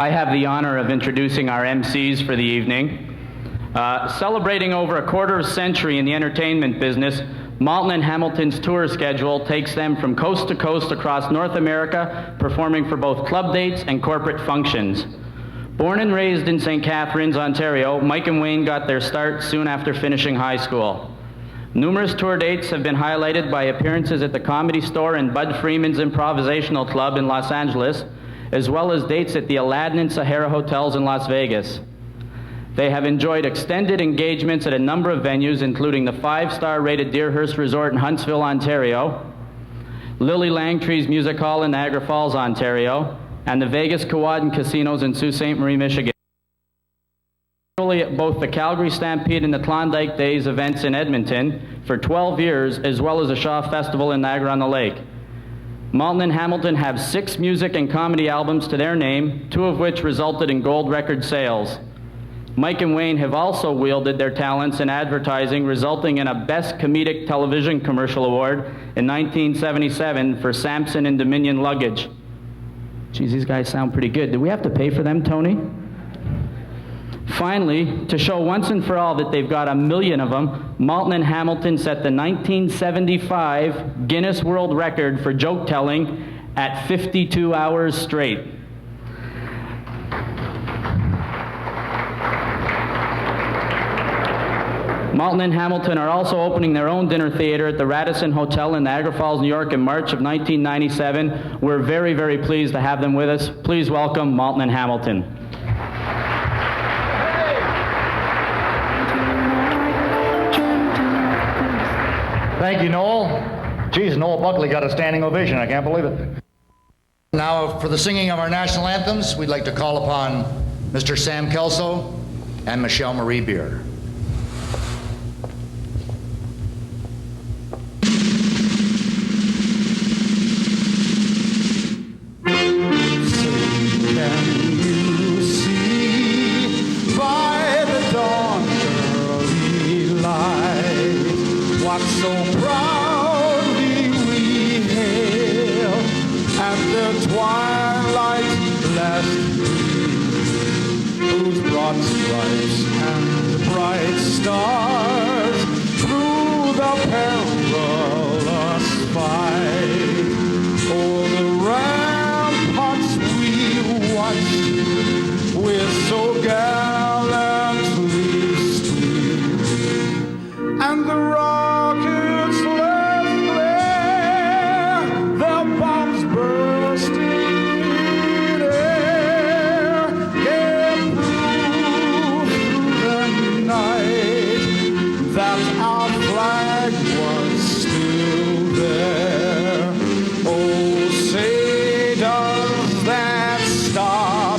I have the honor of introducing our MCs for the evening. Celebrating over a quarter century in the entertainment business, Malton and Hamilton's tour schedule takes them from coast to coast across North America, performing for both club dates and corporate functions. Born and raised in St. Catharines, Ontario, Mike and Wayne got their start soon after finishing high school. Numerous tour dates have been highlighted by appearances at the Comedy Store and Bud Freeman's Improvisational Club in Los Angeles, as well as dates at the Aladdin and Sahara hotels in Las Vegas. They have enjoyed extended engagements at a number of venues, including the 5-star rated Deerhurst Resort in Huntsville, Ontario, Lily Langtree's Music Hall in Niagara Falls, Ontario, and the Vegas Kawadin Casinos in Sault Ste. Marie, Michigan. At both the Calgary Stampede and the Klondike Days events in Edmonton for 12 years, as well as the Shaw Festival in Niagara-on-the-Lake. Malton and Hamilton have 6 music and comedy albums to their name, 2 of which resulted in gold record sales. Mike and Wayne have also wielded their talents in advertising, resulting in a Best Comedic Television Commercial Award in 1977 for Samson and Dominion Luggage. Geez, these guys sound pretty good. Did we have to pay for them, Tony? Finally, to show once and for all that they've got a million of them, Malton and Hamilton set the 1975 Guinness World Record for joke telling at 52 hours straight. Malton and Hamilton are also opening their own dinner theater at the Radisson Hotel in Niagara Falls, New York in March of 1997. We're very, very pleased to have them with us. Please welcome Malton and Hamilton. Thank you, Noel. Geez, Noel Buckley got a standing ovation. I can't believe it. Now, for the singing of our national anthems, we'd like to call upon Mr. Sam Kelso and Michelle Marie Beer. So proudly we hail at the twilight's blessed gleam, whose broad stripes and bright stars through the perilous fight o'er the ramparts we watched with so gallantly stream, and the rockets left there, their bombs bursting in air, gave proof through the night that our flag was still there. Oh, say does that star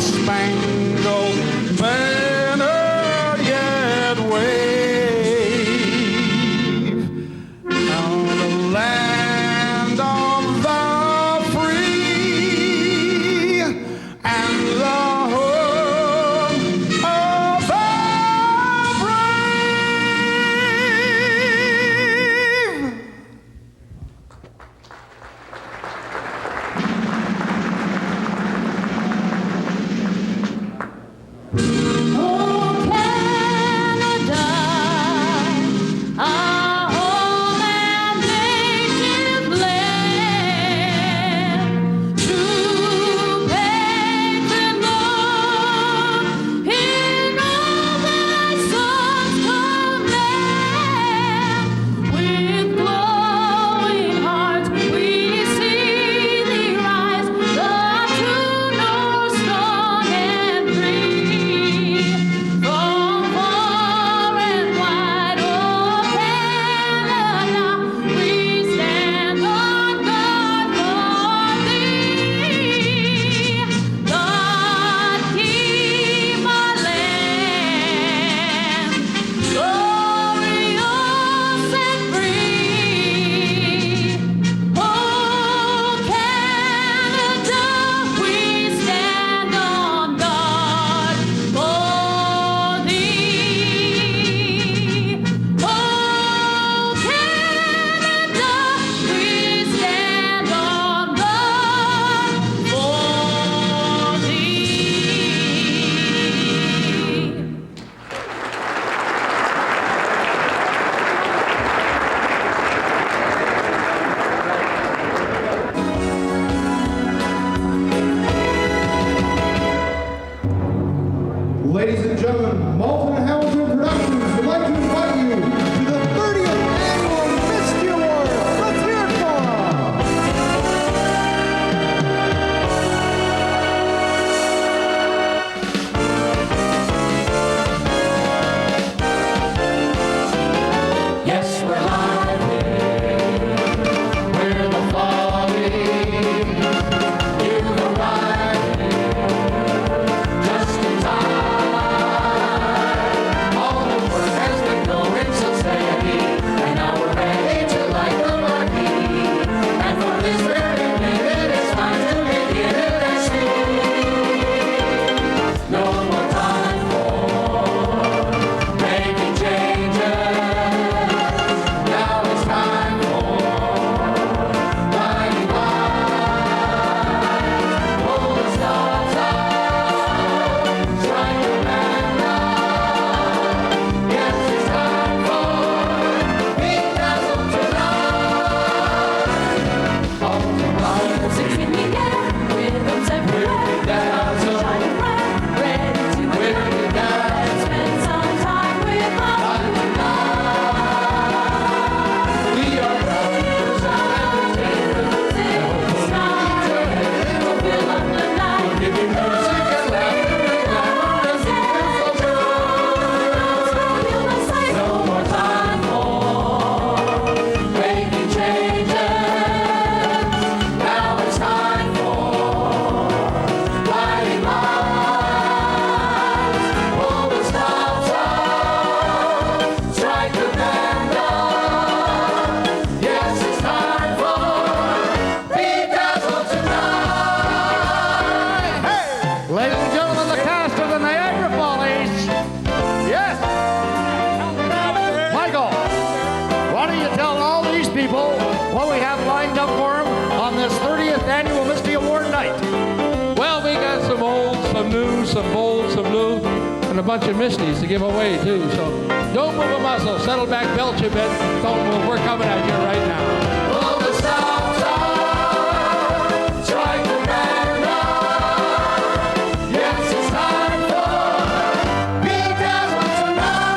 Ladies and gentlemen, Malton Hamilton Productions would like to invite you to the 30th Annual Misty Awards. Let's hear it for them! Yes, we're live here. We're the falling. You've arrived here just in time. All the work has been going so steady, and now we're ready to light the marquee. And for this very minute, it's time to begin and speak. No more time for making changes. Now it's time for lighting lights. Pull the stops out, strike the band out. Yes, it's time for Big Dazzle tonight. All the lights in the air, rhythms everywhere. Big Dazzle, shining bright, ready to Big Dazzle, spend some time with us. We are proud to present entertainment. It's time to fill up the night. Give you music and laughter and glamour and beautiful joy. No more time for making changes. Now it's time for lighting lights. Pull the stops out, strike the band up. Yes, it's time for Bedazzle tonight. Ladies and gentlemen, the cast of the Niagara Follies. Yes. Michael, why don't you tell all these people what we have lined up for them on this 30th Annual Misty Award night? Well, we got some old, some new, some bold, some blue, and a bunch of Misties to give away, too. So don't move a muscle. Settle back, belch a bit. Don't move. We're coming at you right now. Pull the stops out, strike the band up. Yes, it's time for Bedazzle tonight.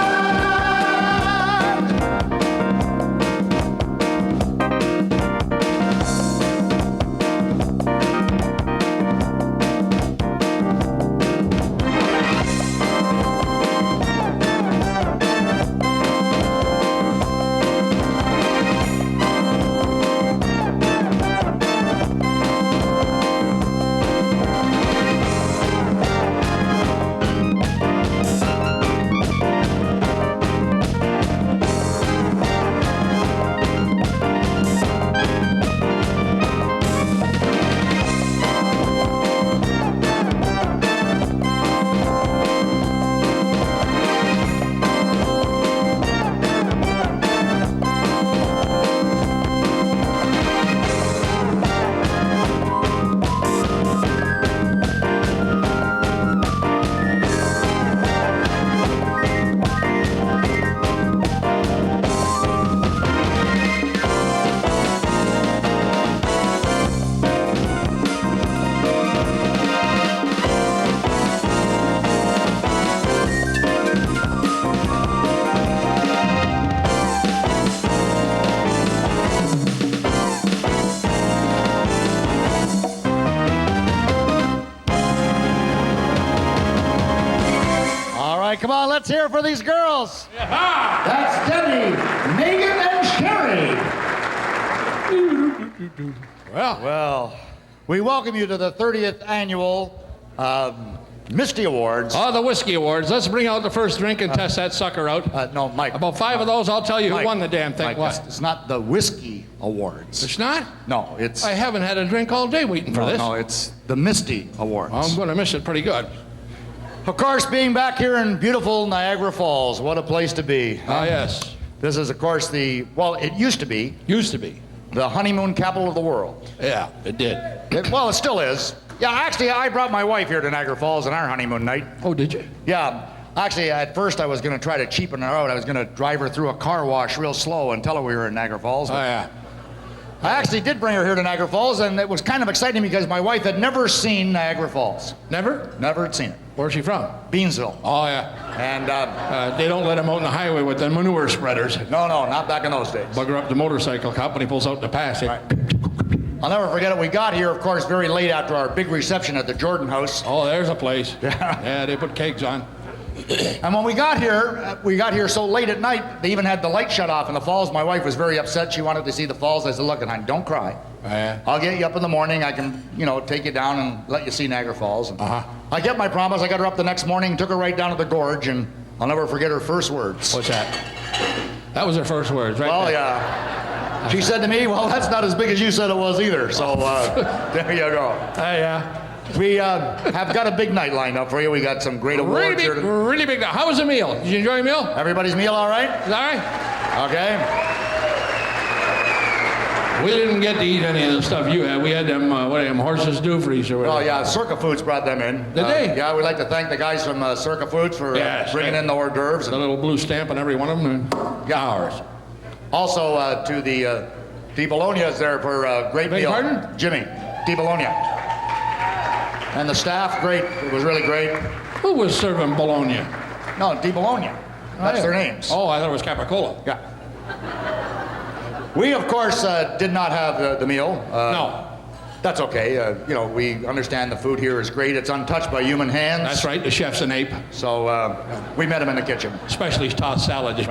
All right, come on, let's hear it for these girls. That's Debbie, Megan, and Sherry. Well, we welcome you to the 30th Annual Misty Awards. Oh, the Whiskey Awards. Let's bring out the first drink and test that sucker out. No, Mike. About 5 of those, I'll tell you who Mike, won the damn thing. Mike, What? It's not the Whiskey Awards. It's not? No, it's... I haven't had a drink all day waiting for this. No, it's the Misty Awards. I'm going to miss it pretty good. Of course, being back here in beautiful Niagara Falls, what a place to be. Ah, yes. This is, of course, it used to be Used to be. the honeymoon capital of the world. Yeah, it did. It still is. Yeah, actually, I brought my wife here to Niagara Falls on our honeymoon night. Oh, did you? Yeah, actually, at first I was going to try to cheapen her out. I was going to drive her through a car wash real slow and tell her we were in Niagara Falls. Oh, yeah. I actually did bring her here to Niagara Falls, and it was kind of exciting because my wife had never seen Niagara Falls. Never? Never had seen it. Where's she from? Beansville. Oh, yeah. And They don't let him out on the highway with the manure spreaders. no, not back in those days. Bugger up the motorcycle cop when he pulls out the pass. Right. I'll never forget it. We got here, of course, very late after our big reception at the Jordan House. Oh, there's a place. Yeah. They put cakes on. And when we got here so late at night, they even had the light shut off in the falls. My wife was very upset. She wanted to see the falls. I said, look, honey, don't cry. I'll get you up in the morning. I can, take you down and let you see Niagara Falls. And I kept my promise. I got her up the next morning, took her right down to the gorge, and I'll never forget her first words. What's that? That was her first words, right? Well, yeah. She said to me, well, that's not as big as you said it was either. So there you go. Yeah. We have got a big night lined up for you. We got some great awards here. Really big. How was the meal? Did you enjoy your meal? Everybody's meal all right? Is that right? Okay. We didn't get to eat any of the stuff you had. We had them, horses dooferys or whatever. Oh, yeah, Circa Foods brought them in. Did they? Yeah, we'd like to thank the guys from Circa Foods for bringing in the hors d'oeuvres. The little blue stamp on every one of them. Ours. Also to the Di Bologna's there for a great Beg meal. pardon? Jimmy, Di Bologna. And the staff, great. It was really great. Who was serving bologna? No, Di Bologna. That's their names. Oh, I thought it was Capicola. Yeah. We, of course, did not have the meal. No. That's okay. We understand the food here is great. It's untouched by human hands. That's right. The chef's an ape. So we met him in the kitchen. Especially tossed salad. Just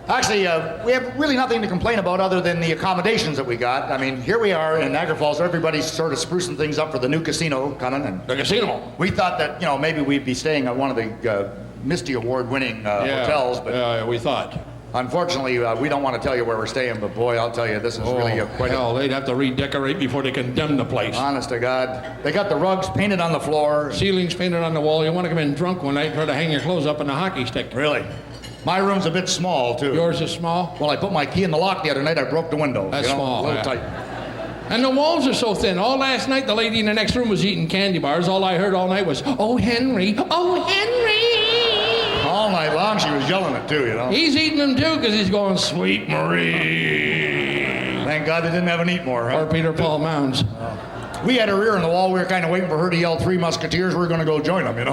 Actually, we have really nothing to complain about other than the accommodations that we got. I mean, here we are in Niagara Falls. Everybody's sort of sprucing things up for the new casino coming. And the casino. we thought that, maybe we'd be staying at one of the Misty Award-winning hotels. But yeah, we thought. unfortunately, we don't want to tell you where we're staying, but boy, I'll tell you, this is really quite hell, they'd have to redecorate before they condemn the place. Honest to God. They got the rugs painted on the floor. Ceilings painted on the wall. You want to come in drunk one night and try to hang your clothes up on a hockey stick. Really? My room's a bit small, too. Yours is small? Well, I put my key in the lock the other night. I broke the window. That's small. A little tight. And the walls are so thin. All last night, the lady in the next room was eating candy bars. All I heard all night was, "Oh, Henry! Oh, Henry!" All night long, she was yelling it, too, He's eating them, too, because he's going, "Sweet Marie." Thank God they didn't have an eat more, huh? Or Peter Paul Mounds. We had her ear in the wall. We were kind of waiting for her to yell Three Musketeers. We were going to go join them,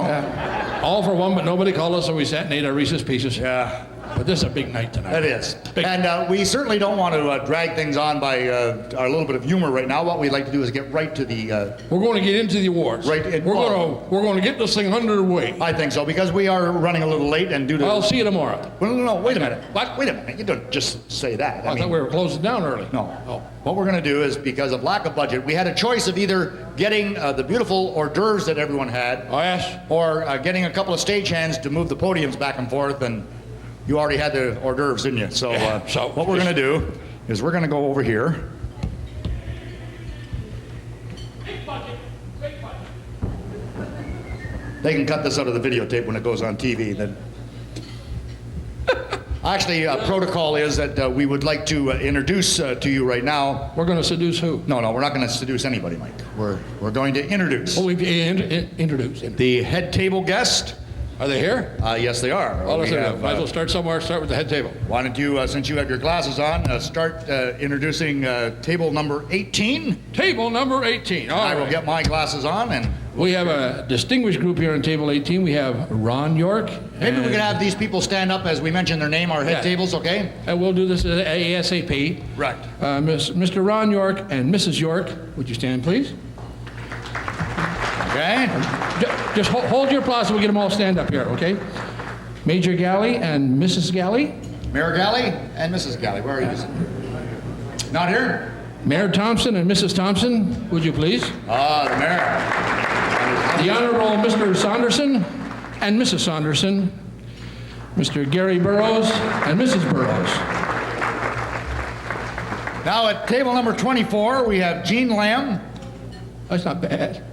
All for one, but nobody called us, so we sat and ate our Reese's Pieces. Yeah. But this is a big night tonight. It is. Big. And we certainly don't want to drag things on by our little bit of humor right now. What we'd like to do is get right to the... We're going to get into the awards. Right. We're going to get this thing underway. I think so, because we are running a little late and due to... I'll see you tomorrow. Well, no, wait a minute. What? Wait a minute. You don't just say that. I thought we were closing down early. No. Oh. What we're going to do is, because of lack of budget, we had a choice of either getting the beautiful hors d'oeuvres that everyone had, Oh, yes? or getting a couple of stagehands to move the podiums back and forth, and you already had the hors d'oeuvres, didn't you? So, So what we're going to do is we're going to go over here. They can cut this out of the videotape when it goes on TV. Then, actually, protocol is that we would like to introduce to you right now. We're going to seduce who? No, we're not going to seduce anybody, Mike. We're going to introduce Oh, we've introduced. the head table guest. Are they here? Yes, they are. Well, We listen, have, might as well start somewhere. Start with the head table. why don't you, since you have your glasses on, start introducing table number 18. Table number 18. All I will right. get my glasses on, and We have a distinguished group here on table 18. We have Ron York. maybe we can have these people stand up as we mention their name, our head Yeah. tables, okay? And we'll do this ASAP. Right. Mr. Ron York and Mrs. York, would you stand, please? Okay. Just hold your applause so we get them all stand up here, okay? Major Galley and Mrs. Galley. Mayor Galley and Mrs. Galley, where are you? Not here? Mayor Thompson and Mrs. Thompson, would you please? The mayor. The Honorable Mr. Saunderson and Mrs. Saunderson. Mr. Gary Burrows and Mrs. Burrows. Now at table number 24, we have Jean Lamb, That's not bad.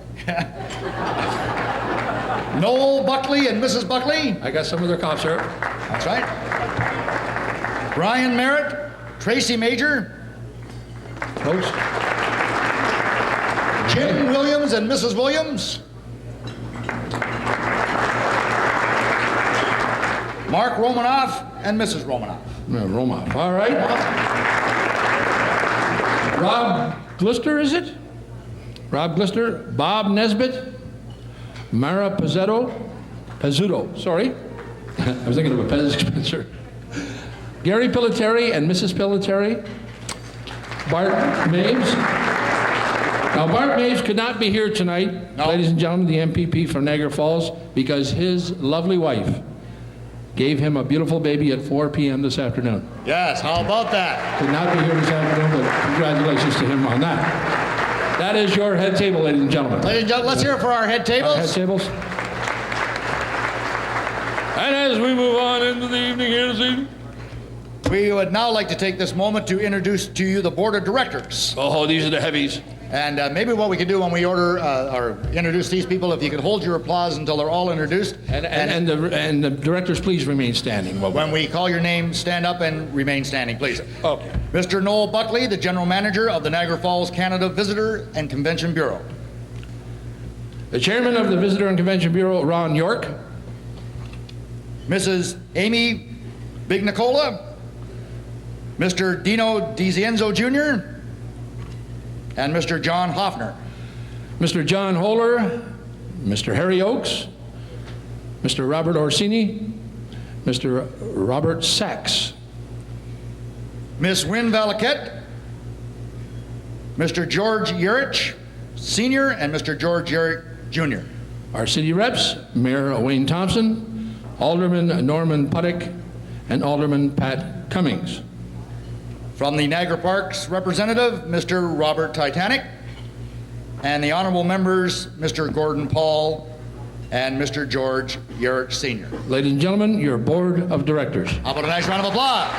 Noel Buckley and Mrs. Buckley. I got some of their cough syrup. That's right. Brian Merritt, Tracy Major, Folks, Jim Williams and Mrs. Williams, Mark Romanoff and Mrs. Romanoff. Romoff. All right. Rob Glister, is it? Rob Glister, Bob Nesbitt, Mara Pizzuto, sorry. I was thinking of a Pez dispenser. Gary Pilliteri and Mrs. Pilliteri, Bart Maves. Now, Bart Maves could not be here tonight, ladies and gentlemen, the MPP from Niagara Falls, because his lovely wife gave him a beautiful baby at 4 p.m. this afternoon. Yes, how about that? Could not be here this afternoon, but congratulations to him on that. That is your head table, ladies and gentlemen. Ladies and gentlemen, let's hear it for our head tables. Head tables. And as we move on into the evening here this evening, We would now like to take this moment to introduce to you the board of directors. oh, these are the heavies. And maybe what we could do when we order or introduce these people, if you could hold your applause until they're all introduced. And the directors, please remain standing. When we call your name, stand up and remain standing, please. Okay. Mr. Noel Buckley, the General Manager of the Niagara Falls, Canada Visitor and Convention Bureau. The Chairman of the Visitor and Convention Bureau, Ron York. Mrs. Amy Bignicola. Mr. Dino DiZienzo Jr. and Mr. John Hoffner. Mr. John Holler, Mr. Harry Oakes, Mr. Robert Orsini, Mr. Robert Sachs. Miss Wynne Valaquette, Mr. George Yerich Sr. and Mr. George Yerich Jr. Our city reps, Mayor Wayne Thompson, Alderman Norman Puttick, and Alderman Pat Cummings. From the Niagara Parks representative, Mr. Robert Titanic, and the honorable members, Mr. Gordon Paul and Mr. George Yerich Sr. Ladies and gentlemen, your board of directors. How about a nice round of applause?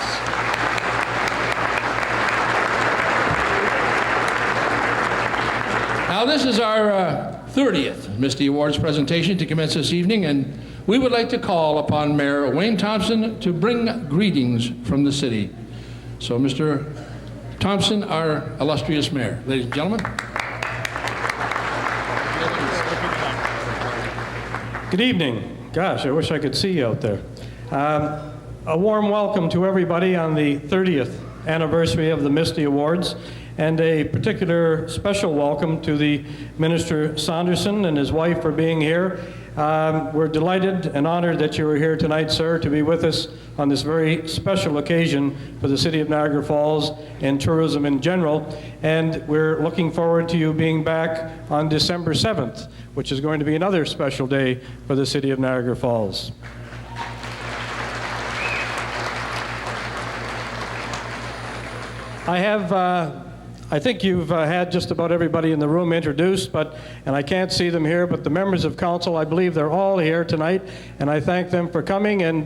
Now, this is our 30th Misty Awards presentation to commence this evening, and we would like to call upon Mayor Wayne Thompson to bring greetings from the city. So, Mr. Thompson, our illustrious mayor. Ladies and gentlemen. Good evening. Gosh, I wish I could see you out there. A warm welcome to everybody on the 30th anniversary of the Misty Awards, and a particular special welcome to the Minister Saunderson and his wife for being here. We're delighted and honored that you are here tonight, sir, to be with us on this very special occasion for the City of Niagara Falls and tourism in general. And we're looking forward to you being back on December 7th, which is going to be another special day for the City of Niagara Falls. I think you've had just about everybody in the room introduced, and I can't see them here, but the members of council, I believe they're all here tonight, and I thank them for coming and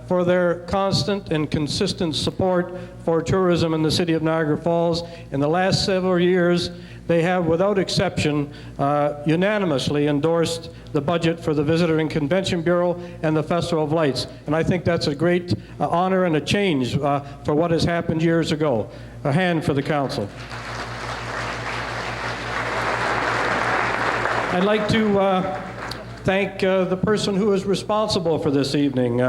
for their constant and consistent support for tourism in the City of Niagara Falls. In the last several years, they have, without exception, unanimously endorsed the budget for the Visitor and Convention Bureau and the Festival of Lights. And I think that's a great honor and a change for what has happened years ago. A hand for the council. I'd like to thank the person who is responsible for this evening,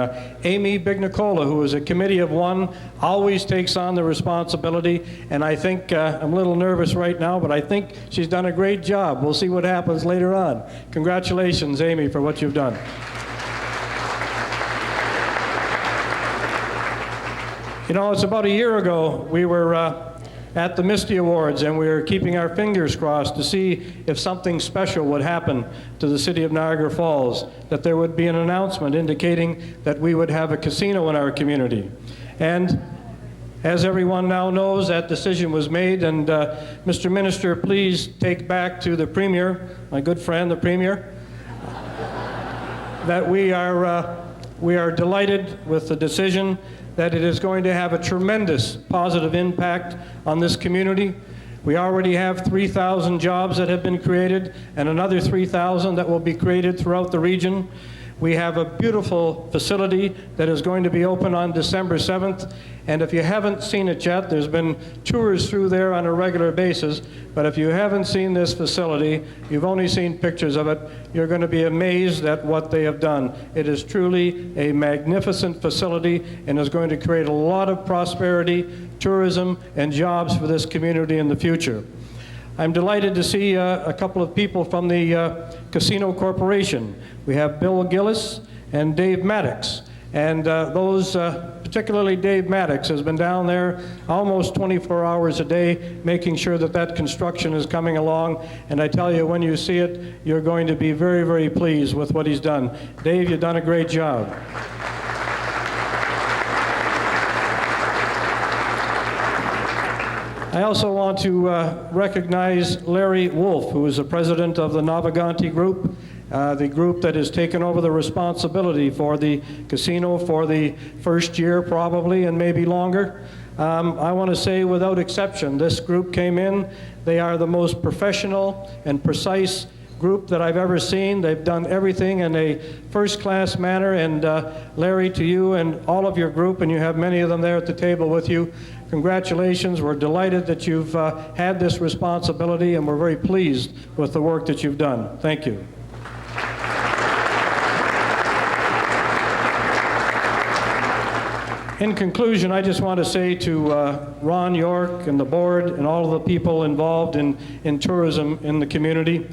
Amy Bignicola, who is a committee of one, always takes on the responsibility, and I think, I'm a little nervous right now, but I think she's done a great job. We'll see what happens later on. Congratulations, Amy, for what you've done. You know, it's about a year ago, we were at the Misty Awards, and we were keeping our fingers crossed to see if something special would happen to the City of Niagara Falls, that there would be an announcement indicating that we would have a casino in our community. And as everyone now knows, that decision was made, and Mr. Minister, please take back to the Premier, my good friend, the Premier, that we are delighted with the decision, that it is going to have a tremendous positive impact on this community. We already have 3,000 jobs that have been created and another 3,000 that will be created throughout the region. We have a beautiful facility that is going to be open on December 7th. And if you haven't seen it yet, there's been tours through there on a regular basis. But if you haven't seen this facility, you've only seen pictures of it, you're going to be amazed at what they have done. It is truly a magnificent facility and is going to create a lot of prosperity, tourism, and jobs for this community in the future. I'm delighted to see a couple of people from the Casino Corporation. We have Bill Gillis and Dave Maddox. And particularly Dave Maddox, has been down there almost 24 hours a day, making sure that that construction is coming along. And I tell you, when you see it, you're going to be very, very pleased with what he's done. Dave, you've done a great job. I also want to recognize Larry Wolf, who is the president of the Navaganti Group, the group that has taken over the responsibility for the casino for the first year probably, and maybe longer. I want to say without exception, this group came in. They are the most professional and precise group that I've ever seen. They've done everything in a first-class manner. And Larry, to you and all of your group, and you have many of them there at the table with you, congratulations. We're delighted that you've had this responsibility, and we're very pleased with the work that you've done. Thank you. In conclusion, I just want to say to Ron York and the board and all of the people involved in tourism in the community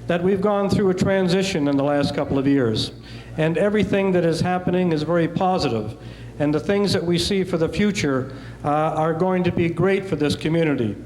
that we've gone through a transition in the last couple of years. And everything that is happening is very positive. And the things that we see for the future are going to be great for this community.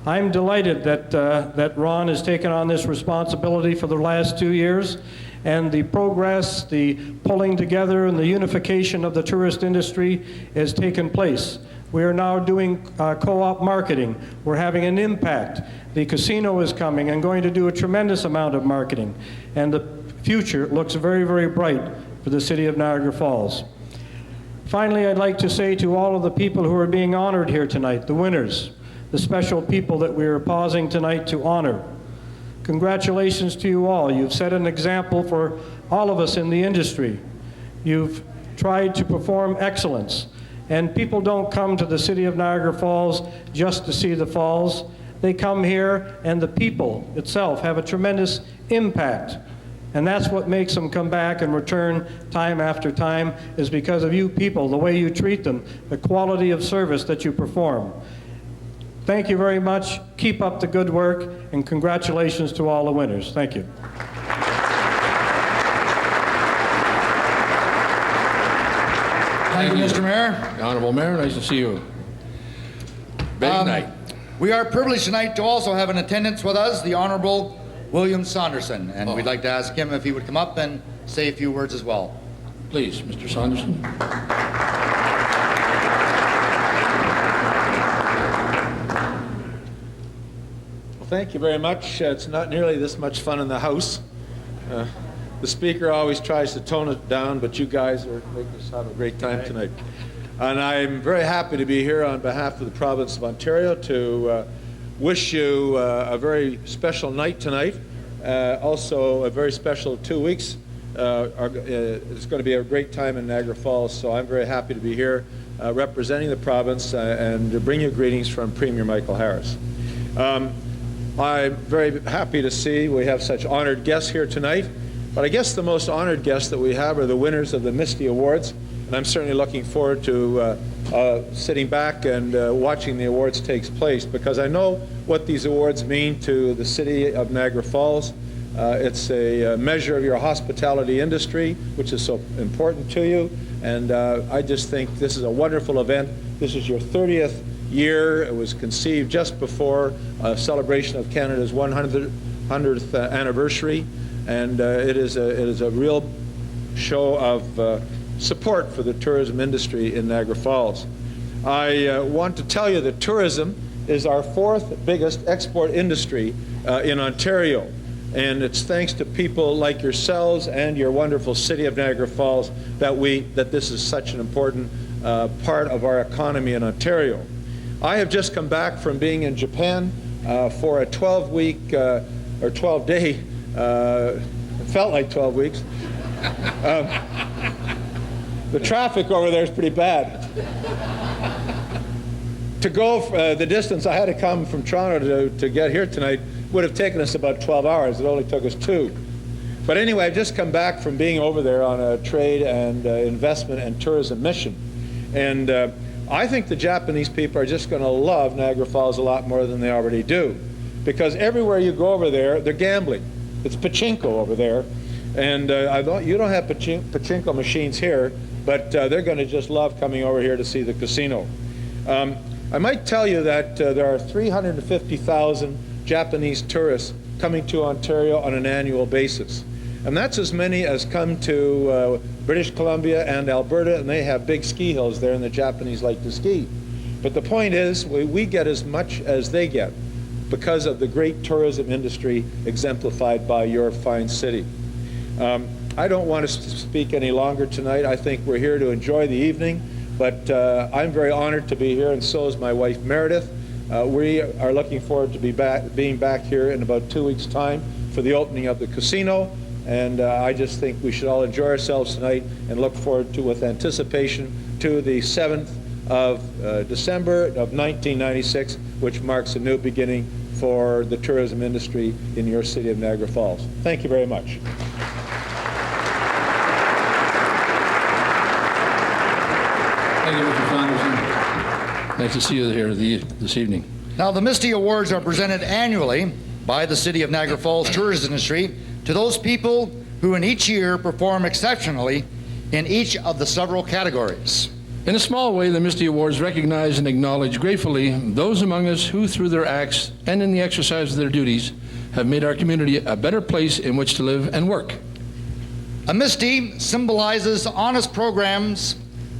I'm delighted that Ron has taken on this responsibility for the last 2 years. And the progress, the pulling together and the unification of the tourist industry has taken place. We are now doing co-op marketing. We're having an impact. The casino is coming and going to do a tremendous amount of marketing. And the future looks very, very bright for the city of Niagara Falls. Finally, I'd like to say to all of the people who are being honored here tonight, the winners, the special people that we are pausing tonight to honor, congratulations to you all. You've set an example for all of us in the industry. You've tried to perform excellence. And people don't come to the city of Niagara Falls just to see the falls. They come here, and the people itself have a tremendous impact. And that's what makes them come back and return time after time, is because of you people, the way you treat them, the quality of service that you perform. Thank you very much. Keep up the good work, and congratulations to all the winners. Thank you. Thank you, Mr. Mayor. Honorable Mayor, nice to see you. Big night. We are privileged tonight to also have in attendance with us the Honorable William Saunderson, and we'd like to ask him if he would come up and say a few words as well. Please, Mr. Saunderson. Well, thank you very much. It's not nearly this much fun in the House. The Speaker always tries to tone it down, but you guys are making us have a great time tonight. And I'm very happy to be here on behalf of the province of Ontario to wish you a very special night tonight. Also a very special 2 weeks. It's going to be a great time in Niagara Falls, so I'm very happy to be here representing the province and to bring you greetings from Premier Michael Harris. I'm very happy to see we have such honored guests here tonight, but I guess the most honored guests that we have are the winners of the Misty Awards, and I'm certainly looking forward to sitting back and watching the awards take place, because I know what these awards mean to the city of Niagara Falls. It's a measure of your hospitality industry, which is so important to you, and I just think this is a wonderful event. This is your 30th year. It was conceived just before a celebration of Canada's 100th anniversary, and it is a real show of support for the tourism industry in Niagara Falls. I want to tell you that tourism is our 4th biggest export industry in Ontario, and it's thanks to people like yourselves and your wonderful city of Niagara Falls that this is such an important part of our economy in Ontario. I have just come back from being in Japan for a 12-week or 12-day, it felt like 12 weeks, The traffic over there is pretty bad. To go the distance I had to come from Toronto to get here tonight would have taken us about 12 hours. It only took us 2. But anyway, I've just come back from being over there on a trade and investment and tourism mission. And I think the Japanese people are just going to love Niagara Falls a lot more than they already do. Because everywhere you go over there, they're gambling. It's pachinko over there. And you don't have pachinko machines here, but they're going to just love coming over here to see the casino. I might tell you that there are 350,000 Japanese tourists coming to Ontario on an annual basis. And that's as many as come to British Columbia and Alberta, and they have big ski hills there, and the Japanese like to ski. But the point is, we get as much as they get because of the great tourism industry exemplified by your fine city. I don't want to speak any longer tonight. I think we're here to enjoy the evening, but I'm very honored to be here, and so is my wife Meredith. We are looking forward to being back here in about 2 weeks' time for the opening of the casino, and I just think we should all enjoy ourselves tonight and look forward to, with anticipation, to the 7th of December of 1996, which marks a new beginning for the tourism industry in your city of Niagara Falls. Thank you very much. Thank you, Mr. Saunderson. Nice to see you here this evening. Now, the Misty Awards are presented annually by the City of Niagara Falls tourism industry to those people who in each year perform exceptionally in each of the several categories. In a small way, the Misty Awards recognize and acknowledge gratefully those among us who, through their acts and in the exercise of their duties, have made our community a better place in which to live and work. A Misty symbolizes honest programs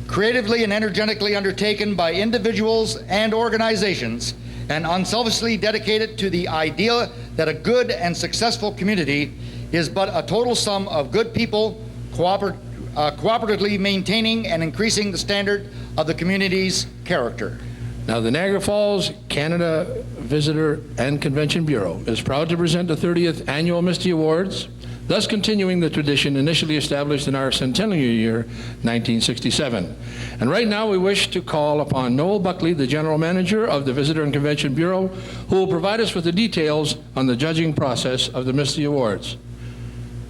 creatively and energetically undertaken by individuals and organizations and unselfishly dedicated to the idea that a good and successful community is but a total sum of good people cooperatively maintaining and increasing the standard of the community's character. Now, the Niagara Falls Canada Visitor and Convention Bureau is proud to present the 30th Annual Misty Awards, thus continuing the tradition initially established in our centennial year, 1967. And right now we wish to call upon Noel Buckley, the General Manager of the Visitor and Convention Bureau, who will provide us with the details on the judging process of the Misty Awards.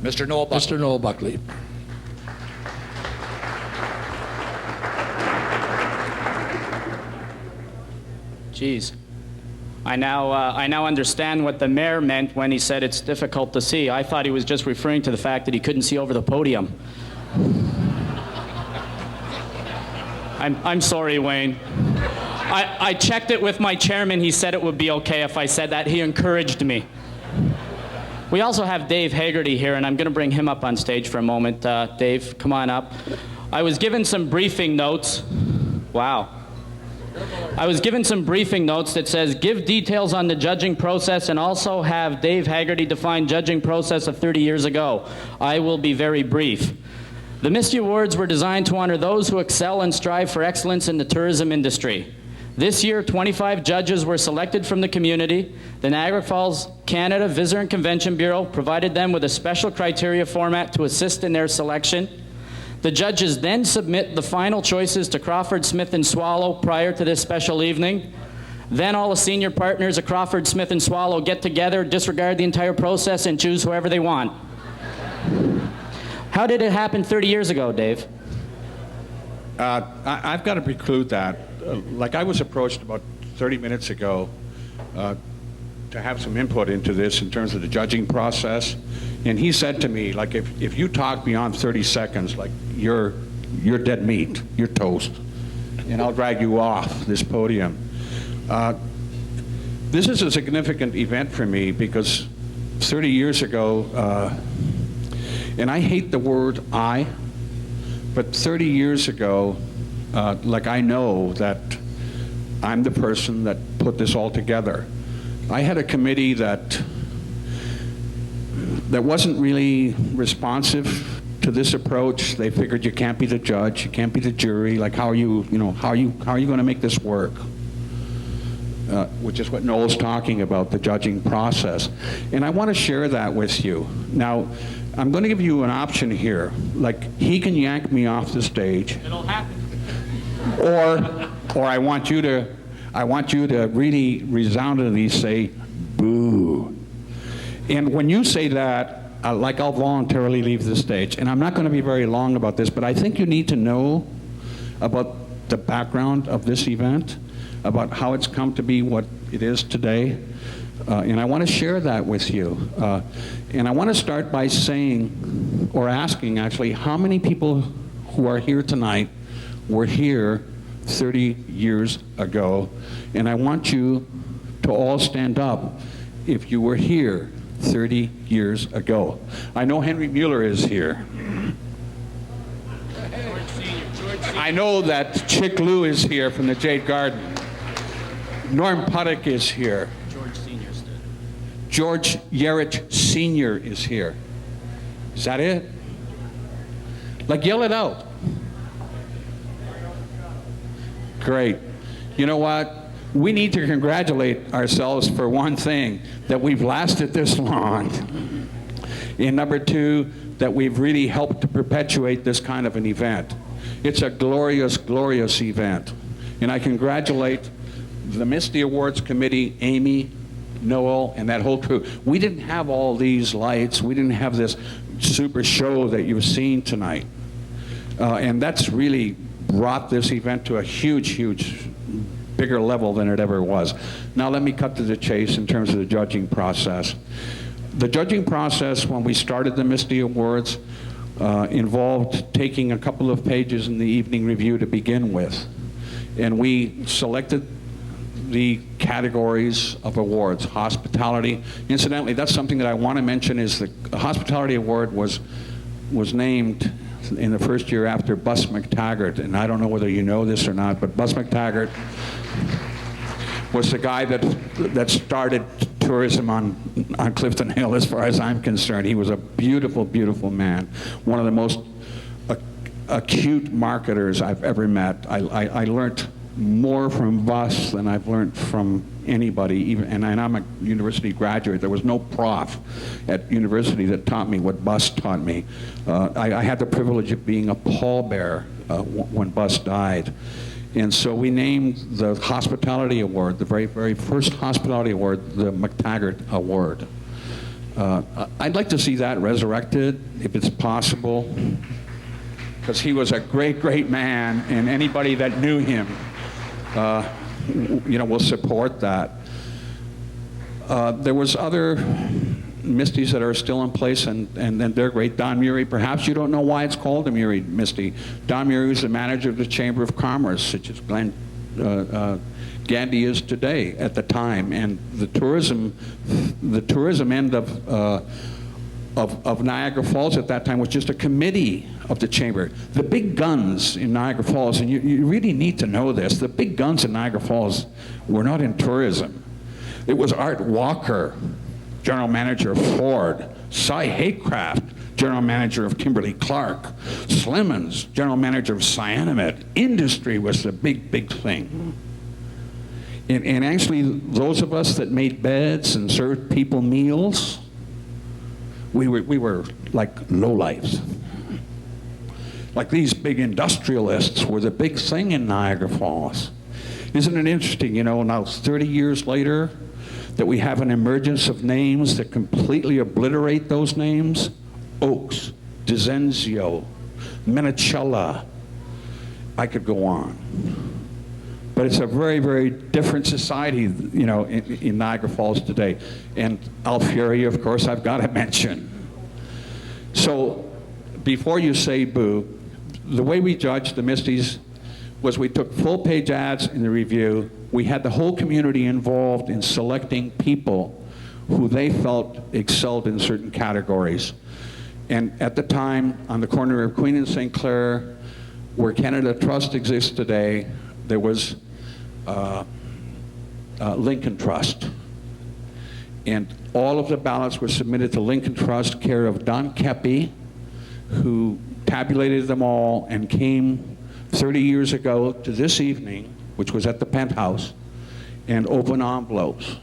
Mr. Noel Buckley. Mr. Noel Buckley. Geez. I now understand what the mayor meant when he said it's difficult to see. I thought he was just referring to the fact that he couldn't see over the podium. I'm sorry, Wayne. I checked it with my chairman. He said it would be okay if I said that. He encouraged me. We also have Dave Haggerty here, and I'm going to bring him up on stage for a moment. Dave, come on up. I was given some briefing notes. Wow. I was given some briefing notes that says, give details on the judging process and also have Dave Haggerty define judging process of 30 years ago. I will be very brief. The Misty Awards were designed to honor those who excel and strive for excellence in the tourism industry. This year, 25 judges were selected from the community. The Niagara Falls Canada Visitor and Convention Bureau provided them with a special criteria format to assist in their selection. The judges then submit the final choices to Crawford Smith and Swallow prior to this special evening. Then all the senior partners of Crawford Smith and Swallow get together, disregard the entire process, and choose whoever they want. How did it happen 30 years ago, Dave? I've got to preclude that. Like, I was approached about 30 minutes ago to have some input into this in terms of the judging process. And he said to me, like, if you talk beyond 30 seconds, like, you're dead meat, you're toast, and I'll drag you off this podium. This is a significant event for me because 30 years ago, and I hate the word I, but 30 years ago, like, I know that I'm the person that put this all together. I had a committee that wasn't really responsive to this approach. They figured you can't be the judge, you can't be the jury. Like, how are you going to make this work? Which is what Noel's talking about, the judging process. And I want to share that with you. Now, I'm going to give you an option here. Like, he can yank me off the stage. It'll happen. Or I want you to really resoundingly say, boo. And when you say that, I'll voluntarily leave the stage. And I'm not going to be very long about this, but I think you need to know about the background of this event, about how it's come to be what it is today. And I want to share that with you. And I want to start by saying, or asking actually, how many people who are here tonight were here 30 years ago? And I want you to all stand up if you were here 30 years ago. I know Henry Mueller is here. I know that Chick Lou is here from the Jade Garden. Norm Puttick is here. George Yerich Sr. is here. Is that it? Like, yell it out. Great. You know what? We need to congratulate ourselves for one thing, that we've lasted this long. And number two, that we've really helped to perpetuate this kind of an event. It's a glorious, glorious event. And I congratulate the Misty Awards Committee, Amy, Noel, and that whole crew. We didn't have all these lights. We didn't have this super show that you've seen tonight. And that's really brought this event to a huge, huge, bigger level than it ever was. Now let me cut to the chase in terms of the judging process. The judging process, when we started the Misty Awards, involved taking a couple of pages in the evening review to begin with. And we selected the categories of awards. Hospitality. Incidentally, that's something that I want to mention, is the Hospitality Award was named in the first year after Bus McTaggart. And I don't know whether you know this or not, but Bus McTaggart was the guy that started tourism on Clifton Hill, as far as I'm concerned. He was a beautiful, beautiful man. One of the most acute marketers I've ever met. I learned more from Bus than I've learned from anybody, and I'm a university graduate. There was no prof at university that taught me what Bus taught me. I had the privilege of being a pallbearer when Bus died. And so we named the Hospitality Award, the very, very first Hospitality Award, the McTaggart Award. I'd like to see that resurrected, if it's possible, because he was a great, great man, and anybody that knew him will support that. There was other Misties that are still in place, and they're great. Don Murray, perhaps you don't know why it's called a Murray Misty. Don Murray was the manager of the Chamber of Commerce, such as Gandhi is today at the time, and the tourism end of Niagara Falls at that time was just a committee of the Chamber. The big guns in Niagara Falls, and you really need to know this, the big guns in Niagara Falls were not in tourism. It was Art Walker, general manager of Ford; Cy Haycraft, general manager of Kimberly-Clark; Slimmons, general manager of Cyanamid. Industry was the big, big thing. And actually, those of us that made beds and served people meals, we were like lowlifes. Like, these big industrialists were the big thing in Niagara Falls. Isn't it interesting, now 30 years later, that we have an emergence of names that completely obliterate those names? Oaks, DeZenzio, Menicella. I could go on. But it's a very, very different society, in Niagara Falls today. And Alfieri, of course, I've got to mention. So before you say boo, the way we judged the Misties was we took full-page ads in the review. We had the whole community involved in selecting people who they felt excelled in certain categories. And at the time, on the corner of Queen and St. Clair, where Canada Trust exists today, there was Lincoln Trust. And all of the ballots were submitted to Lincoln Trust, care of Don Kepi, who tabulated them all and came 30 years ago to this evening, which was at the Penthouse, and opened envelopes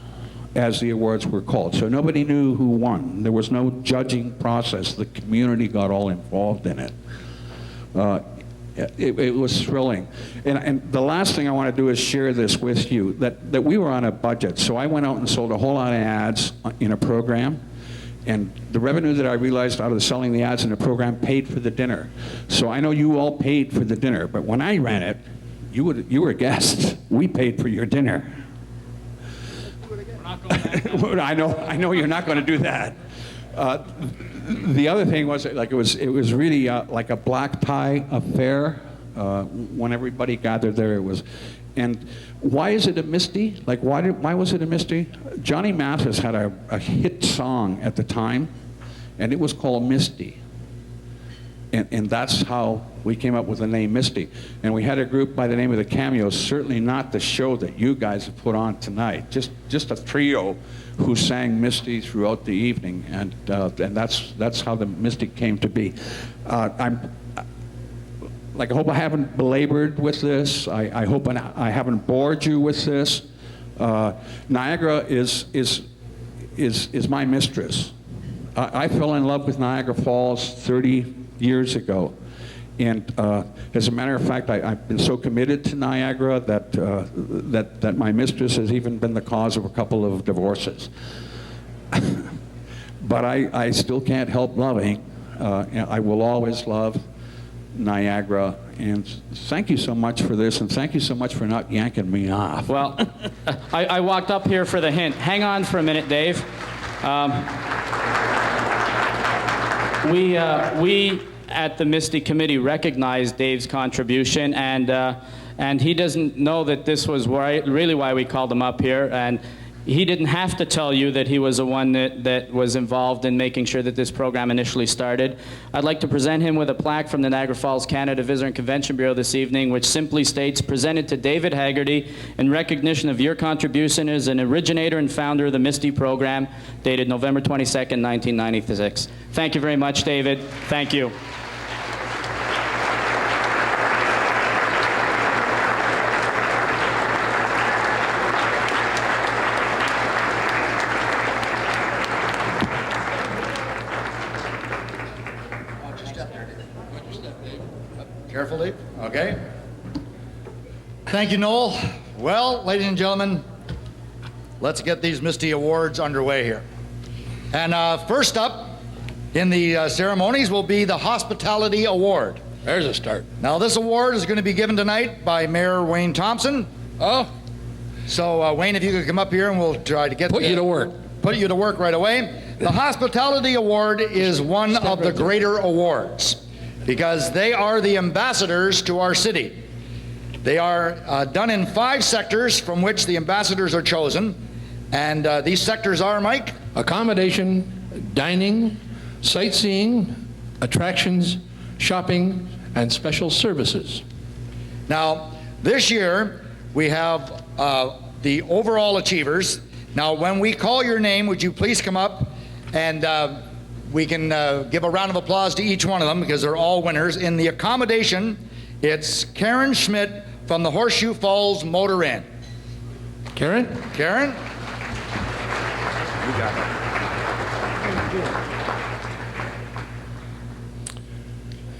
as the awards were called. So nobody knew who won. There was no judging process. The community got all involved in it. It was thrilling. And the last thing I want to do is share this with you, that we were on a budget. So I went out and sold a whole lot of ads in a program. And the revenue that I realized out of selling the ads in the program paid for the dinner. So I know you all paid for the dinner, but when I ran it, you were guests. We paid for your dinner. I know you're not going to do that. The other thing was, like, it was really like a black tie affair when everybody gathered there. It was, and why is it a Misty? Like, why was it a Misty? Johnny Mathis had a hit song at the time, and it was called Misty. And that's how we came up with the name Misty. And we had a group by the name of the Cameos, certainly not the show that you guys have put on tonight, just a trio who sang Misty throughout the evening, and that's how the Misty came to be. I hope I haven't belabored with this. I hope I haven't bored you with this. Niagara is my mistress. I fell in love with Niagara Falls 30 years ago. And as a matter of fact, I've been so committed to Niagara that my mistress has even been the cause of a couple of divorces. But I still can't help loving. I will always love Niagara. And thank you so much for this, and thank you so much for not yanking me off. Well, I walked up here for the hint. Hang on for a minute, Dave. We at the Misty Committee recognized Dave's contribution, and he doesn't know that this was really why we called him up here, and he didn't have to tell you that he was the one that was involved in making sure that this program initially started. I'd like to present him with a plaque from the Niagara Falls Canada Visitor and Convention Bureau this evening, which simply states, presented to David Haggerty in recognition of your contribution as an originator and founder of the Misty program, dated November 22nd, 1996. Thank you very much, David. Thank you. Careful, Dave. Okay. Thank you, Noel. Well, ladies and gentlemen, let's get these Misty Awards underway here. And first up in the ceremonies will be the Hospitality Award. There's a start. Now, this award is going to be given tonight by Mayor Wayne Thompson. Oh. So, Wayne, if you could come up here and we'll try to get Put you to work. Put you to work right away. The Hospitality Award is one of the greater awards because they are the ambassadors to our city. They are done in 5 sectors from which the ambassadors are chosen. And these sectors are, Mike? Accommodation, dining, sightseeing, attractions, shopping, and special services. Now, this year, we have the overall achievers. Now, when we call your name, would you please come up and we can give a round of applause to each one of them because they're all winners. In the accommodation, it's Karen Schmidt from the Horseshoe Falls Motor Inn. Karen? Karen? You got it.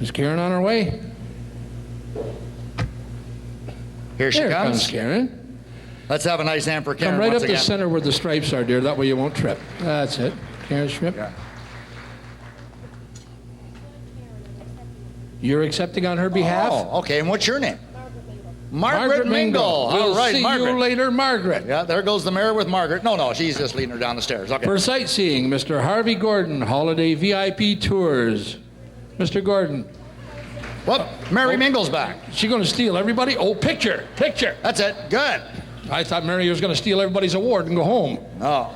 Is Karen on her way? Here she There comes. comes Karen. Let's have a nice hand for Karen Come right once up again. the center where the stripes are, dear. That way you won't trip. That's it. Karen Schmidt. Yeah. You're accepting on her behalf? Oh, okay. And what's your name? Margaret Mingle. We'll All right, see Margaret. you later, Margaret. Yeah, there goes the mayor with Margaret. No, she's just leading her down the stairs. Okay. For sightseeing, Mr. Harvey Gordon, Holiday VIP Tours. Mr. Gordon. Whoop, Mary Mingle's back. Is she going to steal everybody? Oh, picture. That's it. Good. I thought Mary was going to steal everybody's award and go home. Oh.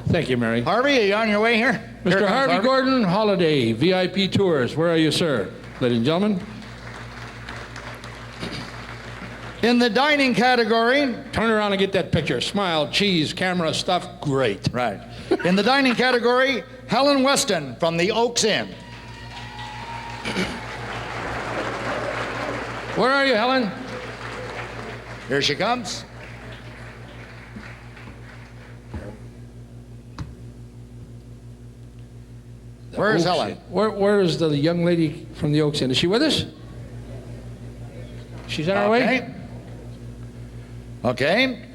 Thank you, Mary. Harvey, are you on your way here? Here Mr. comes Harvey Gordon, Holiday VIP Tours. Where are you, sir? Ladies and gentlemen. In the dining category. Turn around and get that picture. Smile, cheese, camera, stuff. Great. Right. In the dining category, Helen Weston from the Oaks Inn. Where are you, Helen? Here she comes. Where's Oaks Helen? Inn. Where is the young lady from the Oaks Inn? Is she with us? She's on her way? Okay.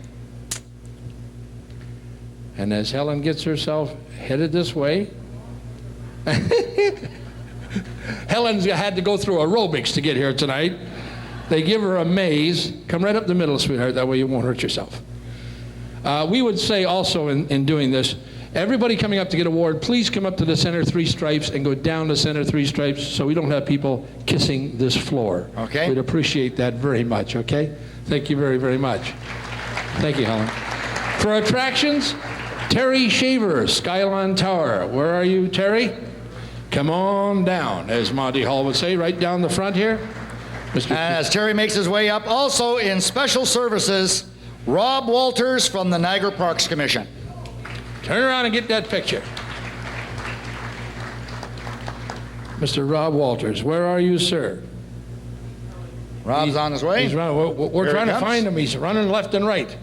And as Helen gets herself headed this way, Helen's had to go through aerobics to get here tonight. They give her a maze. Come right up the middle, sweetheart. That way you won't hurt yourself. We would say also in doing this, everybody coming up to get an award, please come up to the center 3 stripes and go down the center 3 stripes so we don't have people kissing this floor. Okay. We'd appreciate that very much, okay? Thank you very, very much. Thank you, Helen. For attractions, Terry Shaver, Skyline Tower. Where are you, Terry? Come on down, as Monty Hall would say, right down the front here. And as Terry makes his way up, also in special services, Rob Walters from the Niagara Parks Commission. Turn around and get that picture. Mr. Rob Walters, where are you, sir? Rob's on his way. He's running. We're Here he trying to comes. find him. He's running left and right.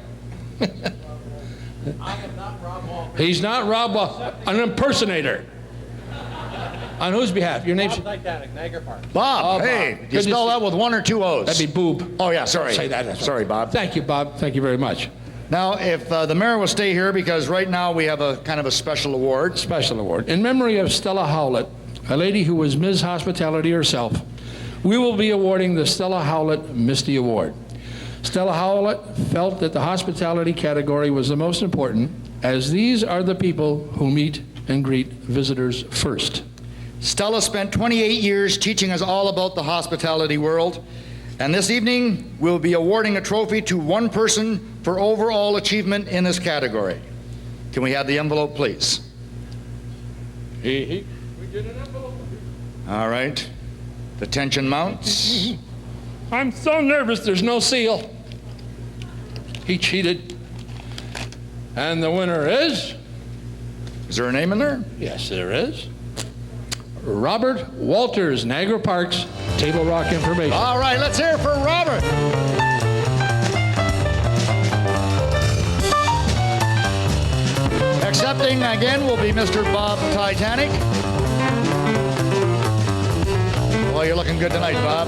I am not Rob Walters. He's not Rob Walters, an impersonator. On whose behalf? Your name's? Bob Titanic, Niagara Park. Bob, Oh, Bob. hey, Good you to spell see- that with 1 or 2 O's? That'd be boob. Oh, yeah, sorry. Say that. That's Sorry, Bob. Thank you, Bob. Thank you very much. Now, if the mayor will stay here, because right now we have a kind of a special award. Special award. In memory of Stella Howlett, a lady who was Ms. Hospitality herself, we will be awarding the Stella Howlett Misty Award. Stella Howlett felt that the hospitality category was the most important, as these are the people who meet and greet visitors first. Stella spent 28 years teaching us all about the hospitality world, and this evening we'll be awarding a trophy to one person for overall achievement in this category. Can we have the envelope, please? We did an envelope. All right. The tension mounts. I'm so nervous there's no seal. He cheated. And the winner is? Is there a name in there? Yes, there is. Robert Walters, Niagara Parks, Table Rock Information. All right, let's hear it for Robert. Accepting again will be Mr. Bob Titanic. Well, you're looking good tonight, Bob.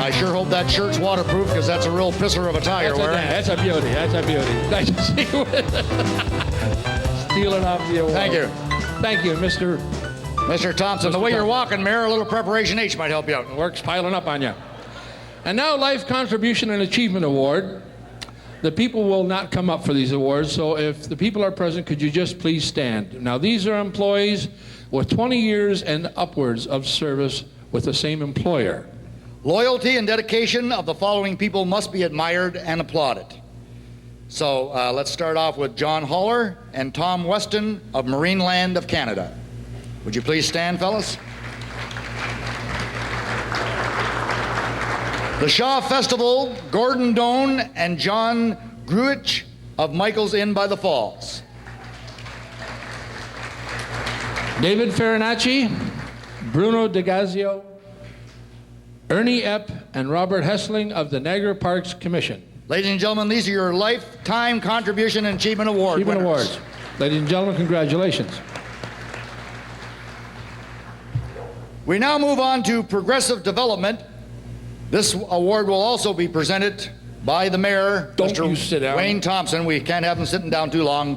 I sure hope that shirt's waterproof, because that's a real pisser of a tie you're wearing. That's a beauty. That's a beauty. Nice to see you with it. Stealing off the award. Thank you. Thank you, Mr. Mr. Thompson, the way you're walking, Mayor, a little preparation H might help you out. Work's piling up on you. And now, Life Contribution and Achievement Award. The people will not come up for these awards, so if the people are present, could you just please stand? Now, these are employees with 20 years and upwards of service with the same employer. Loyalty and dedication of the following people must be admired and applauded. So let's start off with John Haller and Tom Weston of Marineland of Canada. Would you please stand, fellas? The Shaw Festival, Gordon Doan and John Gruich of Michael's Inn by the Falls. David Farinacci, Bruno DeGazio, Ernie Epp, and Robert Hessling of the Niagara Parks Commission. Ladies and gentlemen, these are your Lifetime Contribution and Achievement Award Achievement winners. Awards. Ladies and gentlemen, congratulations. We now move on to Progressive Development. This award will also be presented by the mayor, Don't Mr. you sit down. Wayne Thompson. We can't have him sitting down too long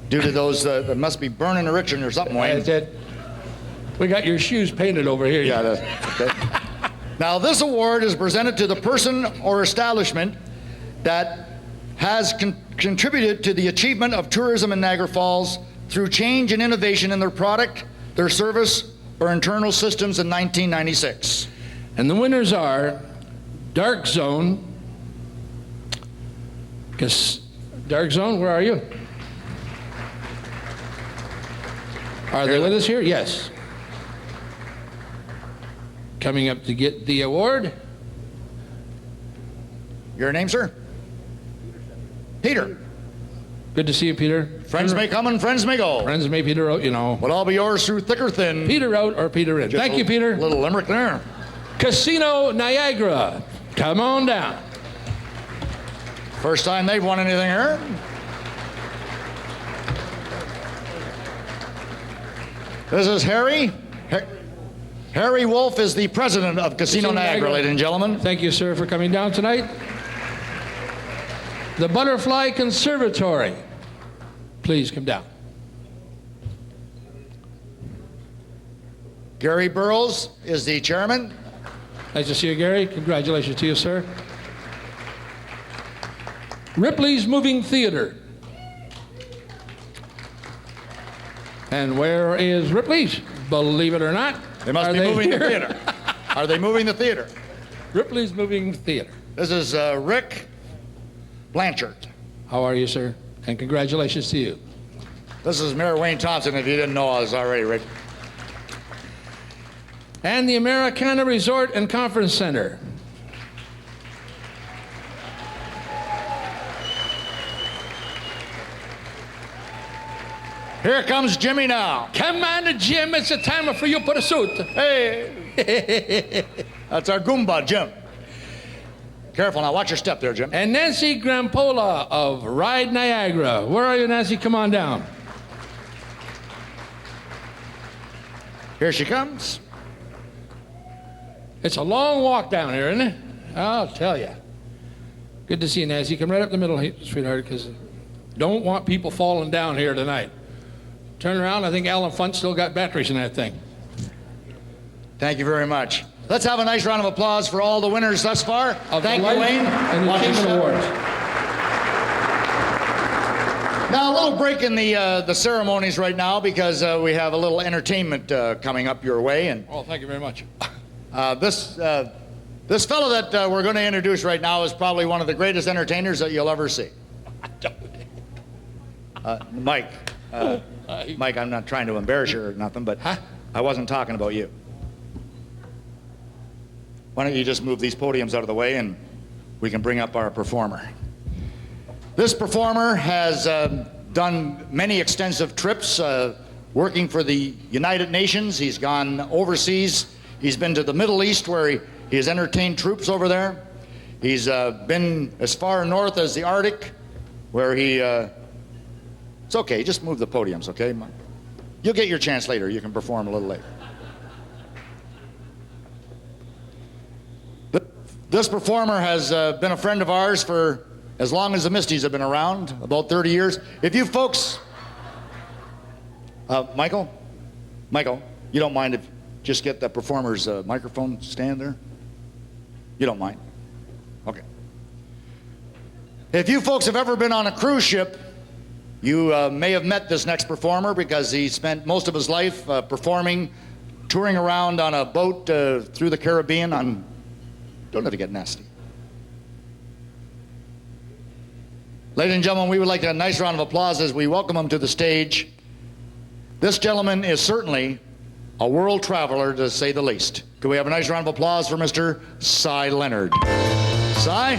due to those that must be burning a Richard or something, Wayne. That's it. We got your shoes painted over here. Yeah. Okay. Now, this award is presented to the person or establishment that has contributed to the achievement of tourism in Niagara Falls through change and innovation in their product, their service, or internal systems in 1996. And the winners are Dark Zone. Dark Zone, where are you? Are they with us here? Yes. Coming up to get the award. Your name, sir? Peter. Good to see you, Peter. Friends may come and friends may go. Friends may Peter out, you know. But I'll be yours through thick or thin. Peter out or Peter in. Just Thank you, Peter. Little limerick there. Casino Niagara. Come on down. First time they've won anything here. This is Harry. Harry Wolf is the president of Casino Niagara, ladies and gentlemen. Thank you, sir, for coming down tonight. The Butterfly Conservatory. Please come down. Gary Burrows is the chairman. Nice to see you, Gary. Congratulations to you, sir. Ripley's Moving Theater. And where is Ripley's? Believe it or not. They must be moving the theater. Are they moving the theater? Ripley's Moving Theater. This is Rick Blanchard. How are you, sir? And congratulations to you. This is Mayor Wayne Thompson. If you didn't know, I was already Rick. And the Americana Resort and Conference Center. Here comes Jimmy now. Come on, Jim. It's the time for you to put a suit. Hey. That's our Goomba, Jim. Careful now. Watch your step there, Jim. And Nancy Grampola of Ride Niagara. Where are you, Nancy? Come on down. Here she comes. It's a long walk down here, isn't it? I'll tell you. Good to see you, Nancy. Come right up the middle, sweetheart, because don't want people falling down here tonight. Turn around. I think Alan Funt still got batteries in that thing. Thank you very much. Let's have a nice round of applause for all the winners thus far. Thank you, Life Wayne. And the Watch your Achievement step. Awards. Now, a little break in the ceremonies right now because we have a little entertainment coming up your way. And Oh, thank you very much. this fellow that we're going to introduce right now is probably one of the greatest entertainers that you'll ever see. Mike. Mike, I'm not trying to embarrass you or nothing, but I wasn't talking about you. Why don't you just move these podiums out of the way and we can bring up our performer. This performer has done many extensive trips working for the United Nations. He's gone overseas. He's been to the Middle East where he has entertained troops over there. He's been as far north as the Arctic where he... It's okay, just move the podiums, okay? You'll get your chance later. You can perform a little later. This performer has been a friend of ours for as long as the Misties have been around, about 30 years. If you folks... Michael, you don't mind if you just get the performer's microphone stand there? You don't mind? Okay. If you folks have ever been on a cruise ship, you may have met this next performer because he spent most of his life performing, touring around on a boat through the Caribbean on... Don't let it get nasty. Ladies and gentlemen, we would like a nice round of applause as we welcome him to the stage. This gentleman is certainly a world traveler, to say the least. Could we have a nice round of applause for Mr. Cy Leonard? Cy?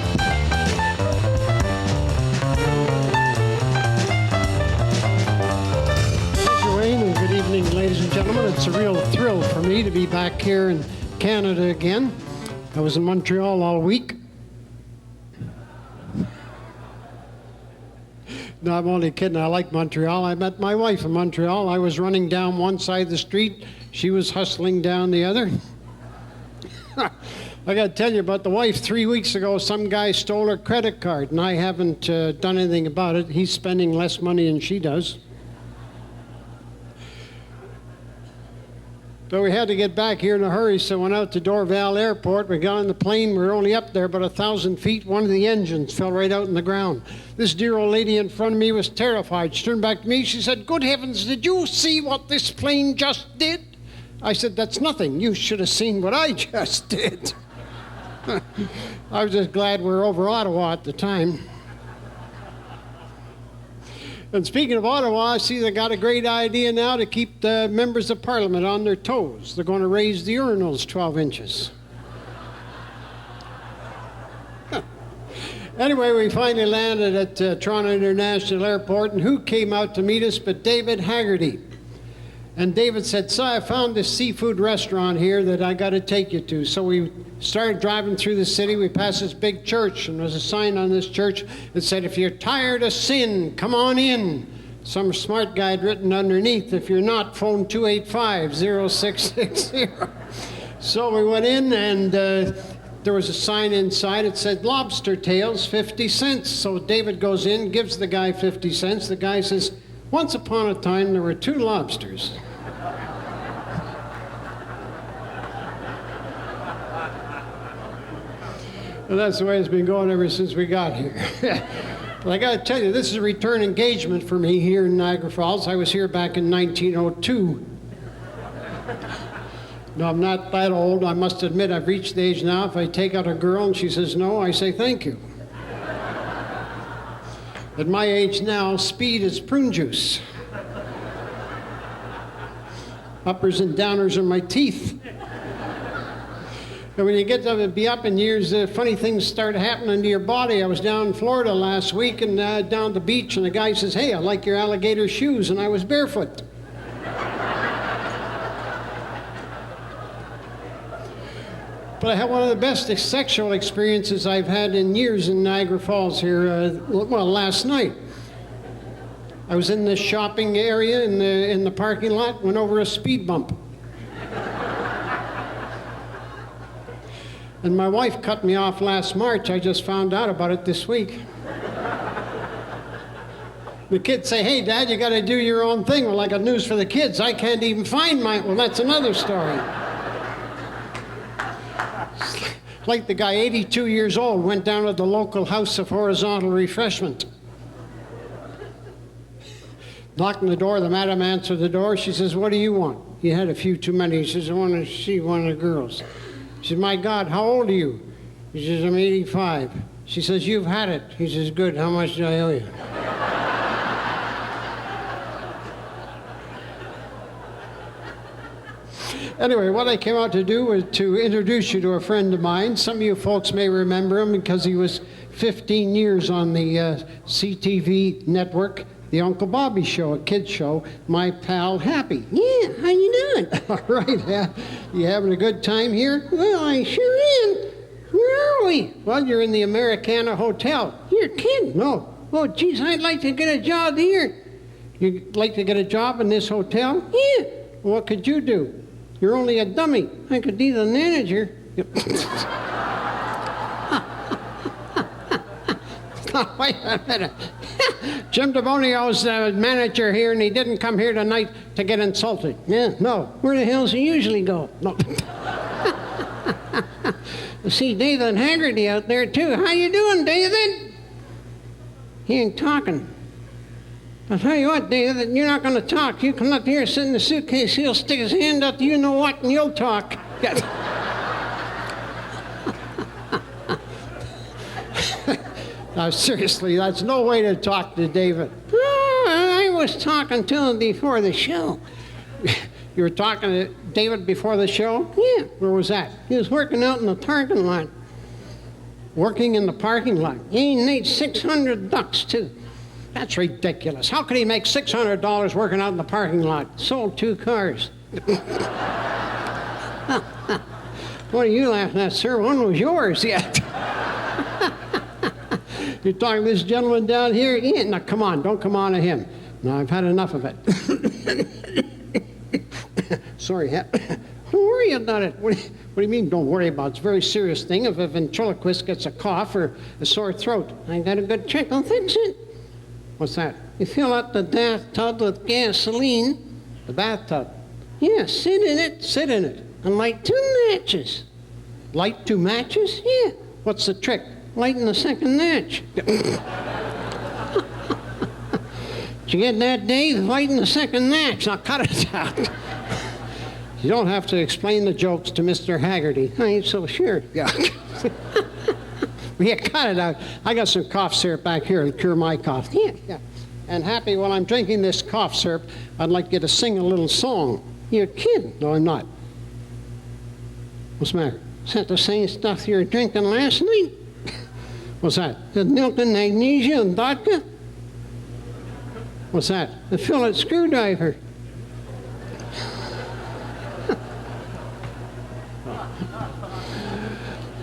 Wayne, and good evening, ladies and gentlemen. It's a real thrill for me to be back here in Canada again. I was in Montreal all week. No, I'm only kidding. I like Montreal. I met my wife in Montreal. I was running down one side of the street. She was hustling down the other. I got to tell you about the wife. 3 weeks ago, some guy stole her credit card, and I haven't done anything about it. He's spending less money than she does. So we had to get back here in a hurry, so went out to Dorval Airport. We got on the plane. We were only up there about 1,000 feet. One of the engines fell right out in the ground. This dear old lady in front of me was terrified. She turned back to me. She said, "Good heavens, did you see what this plane just did?" I said, "That's nothing. You should have seen what I just did." I was just glad we were over Ottawa at the time. And speaking of Ottawa, I see they got a great idea now to keep the members of Parliament on their toes. They're going to raise the urinals 12 inches. Anyway, we finally landed at Toronto International Airport, and who came out to meet us but David Haggerty? And David said, "So I found this seafood restaurant here that I got to take you to." So we started driving through the city. We passed this big church, and there was a sign on this church that said, "If you're tired of sin, come on in. Some smart guy had written underneath, if you're not, phone 285-0660. So we went in, and there was a sign inside. It said, lobster tails, 50 cents. So David goes in, gives the guy 50 cents. The guy says, once upon a time, there were 2 lobsters. Well, that's the way it's been going ever since we got here. But I got to tell you, this is a return engagement for me here in Niagara Falls. I was here back in 1902. No, I'm not that old. I must admit I've reached the age now. If I take out a girl and she says no, I say thank you. At my age now, speed is prune juice. Uppers and downers are my teeth. And when you get to be up in years, funny things start happening to your body. I was down in Florida last week and down the beach, and the guy says, hey, I like your alligator shoes, and I was barefoot. But I had one of the best sexual experiences I've had in years in Niagara Falls here, last night. I was in the shopping area in the parking lot, went over a speed bump. And my wife cut me off last March. I just found out about it this week. The kids say, hey, Dad, you got to do your own thing. Well, I got news for the kids. I can't even find mine. Well, that's another story. Like the guy, 82 years old, went down to the local house of horizontal refreshment. Knocked on the door, the madam answered the door. She says, what do you want? He had a few too many. He says, I want to see one of the girls. She says, my God, how old are you? He says, I'm 85. She says, you've had it. He says, good, how much do I owe you? Anyway, what I came out to do was to introduce you to a friend of mine. Some of you folks may remember him because he was 15 years on the CTV network, the Uncle Bobby Show, a kid's show. My pal, Happy. Yeah, how you doing? All right, you having a good time here? Well, I sure am. Where are we? Well, you're in the Americana Hotel. You're kidding? No. Oh, geez, I'd like to get a job here. You'd like to get a job in this hotel? Yeah. Well, what could you do? You're only a dummy. I could be the manager. Wait a minute. Jim Devonio's the manager here, and he didn't come here tonight to get insulted. Yeah, no. Where the hell does he usually go? No. I see David Haggerty out there, too. How you doing, David? He ain't talking. I'll tell you what, David, you're not going to talk. You come up here, sit in the suitcase, he'll stick his hand up to you know what, and you'll talk. Now, seriously, that's no way to talk to David. Oh, I was talking to him before the show. You were talking to David before the show? Yeah. Where was that? He was working out in the parking lot. Working in the parking lot. He made 600 bucks, too. That's ridiculous. How could he make $600 working out in the parking lot? Sold 2 cars. What are you laughing at, sir? One was yours yet. You're talking to this gentleman down here? Yeah. Now, come on. Don't come on to him. No, I've had enough of it. Sorry. Don't worry about it. What do you mean, don't worry about it? It's a very serious thing. If a ventriloquist gets a cough or a sore throat, I got a good trick. I'll fix it. What's that? You fill up the bathtub with gasoline. The bathtub? Yeah, sit in it, and light 2 matches. Light 2 matches? Yeah. What's the trick? Lighting the second match. Did you get that, Dave? Lighting the second match. Now cut it out. You don't have to explain the jokes to Mr. Haggerty. I ain't so sure. Yeah. Yeah, cut it out. I got some cough syrup back here to cure my cough. Yeah. And Happy, while I'm drinking this cough syrup, I'd like you to sing a little song. You're kidding. No, I'm not. What's the matter? Is that the same stuff you were drinking last night? What's that? The milk and magnesia and vodka? What's that? The fillet screwdriver.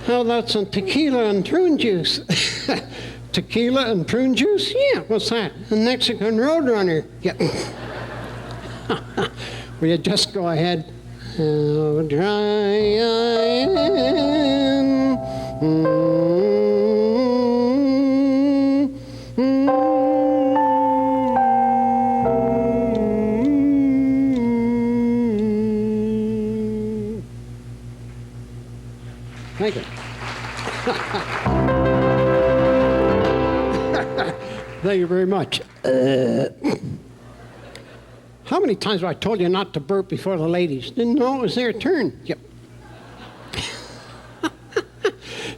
How about some tequila and prune juice? Tequila and prune juice? Yeah, what's that? A Mexican Roadrunner. Yeah. Will you just go ahead? How dry I am. Thank you. Thank you very much. How many times have I told you not to burp before the ladies? Didn't know it was their turn. Yep.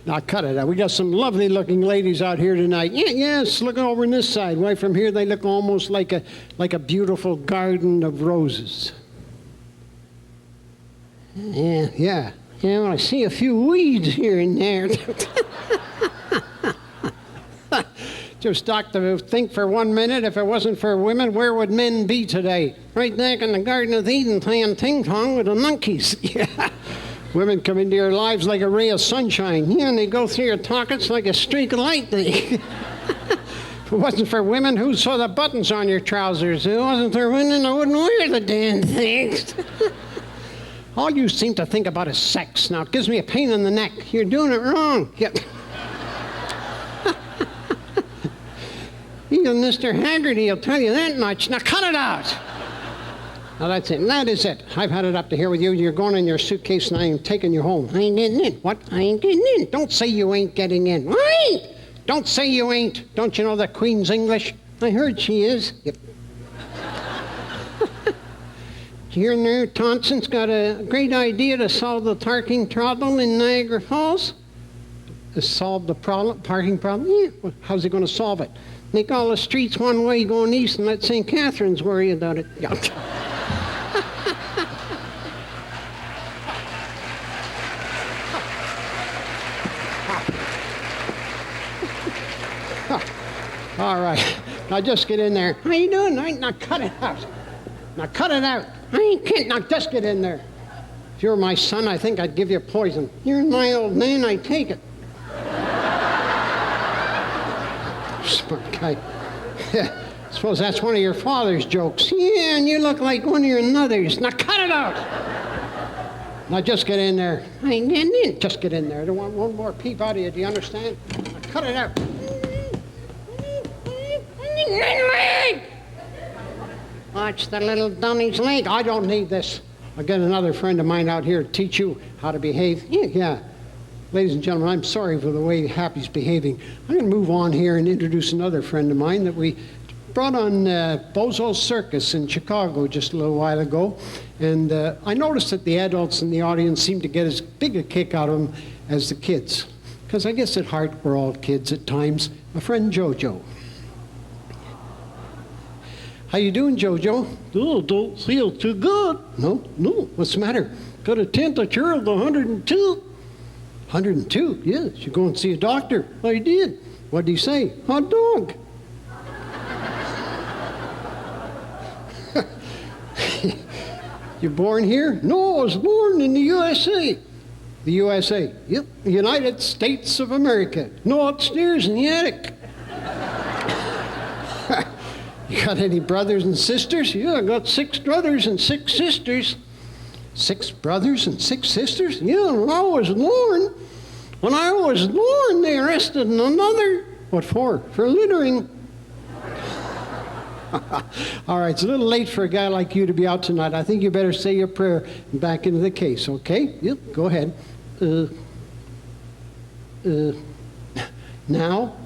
Now cut it out. We got some lovely looking ladies out here tonight. Yeah, yes, look over on this side. Right from here, they look almost like a beautiful garden of roses. Yeah, well, I see a few weeds here and there. Just stop to think for 1 minute, if it wasn't for women, where would men be today? Right back in the Garden of Eden playing ting-tong with the monkeys. Yeah. Women come into your lives like a ray of sunshine. Yeah, and they go through your pockets like a streak of lightning. If it wasn't for women, who saw the buttons on your trousers? If it wasn't for women, I wouldn't wear the damn things. All you seem to think about is sex. Now, it gives me a pain in the neck. You're doing it wrong. Yeah. Even Mr. Haggerty will tell you that much. Now cut it out. Now that's it. That is it. I've had it up to here with you. You're going in your suitcase and I am taking you home. I ain't getting in. What? I ain't getting in. Don't say you ain't getting in. I ain't. Don't say you ain't. Don't you know the Queen's English? I heard she is. Yep. Here and there, Thompson's got a great idea to solve the parking problem in Niagara Falls. To solve the parking problem? Yeah. Well, how's he going to solve it? Make all the streets one way going east and let St. Catherine's worry about it. Yeah. All right. Now just get in there. How you doing? Now cut it out. Now cut it out. I ain't kidding. Now just get in there. If you were my son, I think I'd give you poison. You're my old man, I take it. Smart guy. Suppose that's one of your father's jokes. Yeah, and you look like one of your nuthers. Now cut it out. Now just get in there. I ain't getting in. Just get in there. I don't want one more peep out of you. Do you understand? Now cut it out. Watch the little dummy's leg. I don't need this. I'll get another friend of mine out here to teach you how to behave. Yeah. Ladies and gentlemen, I'm sorry for the way Happy's behaving. I'm going to move on here and introduce another friend of mine that we brought on Bozo's Circus in Chicago just a little while ago. And I noticed that the adults in the audience seemed to get as big a kick out of him as the kids. Because I guess at heart we're all kids at times. My friend Jojo. How you doing, Jojo? Oh, don't feel too good. No. What's the matter? Got a temperature of 102. 102? Yes. You go and see a doctor. I did. What did he say? Hot dog. You born here? No, I was born in the USA. The USA? Yep. The United States of America. No, upstairs in the attic. You got any brothers and sisters? Yeah, I got 6 brothers and 6 sisters. 6 brothers and 6 sisters? Yeah, when I was born, they arrested another. What for? For littering. All right, it's a little late for a guy like you to be out tonight. I think you better say your prayer and back into the case, okay? Yep, go ahead. Now,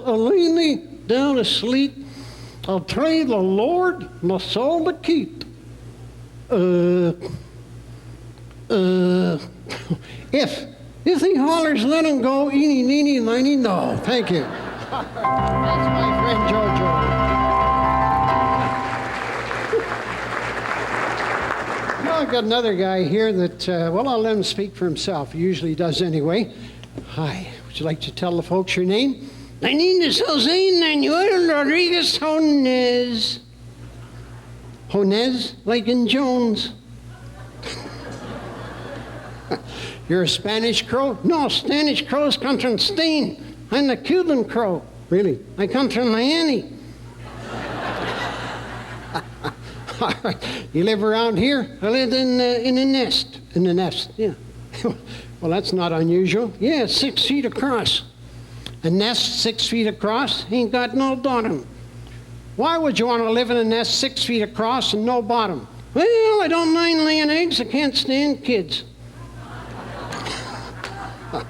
I'll lay me down to sleep. I'll pray the Lord my soul to keep. If he hollers, let him go, eeny, meeny, miny, no. Thank you. That's my friend Jojo. Now I've got another guy here that, well, I'll let him speak for himself. He usually does anyway. Hi, would you like to tell the folks your name? My name is Jose Manuel Rodriguez Jones. Jones, like in Jones. You're a Spanish crow? No, Spanish crows come from Spain. I'm the Cuban crow. Really? I come from Miami. All right. You live around here? I live in a nest. In the nest, yeah. Well, that's not unusual. Yeah, 6 feet across. A nest 6 feet across ain't got no bottom. Why would you want to live in a nest 6 feet across and no bottom? Well, I don't mind laying eggs. I can't stand kids. All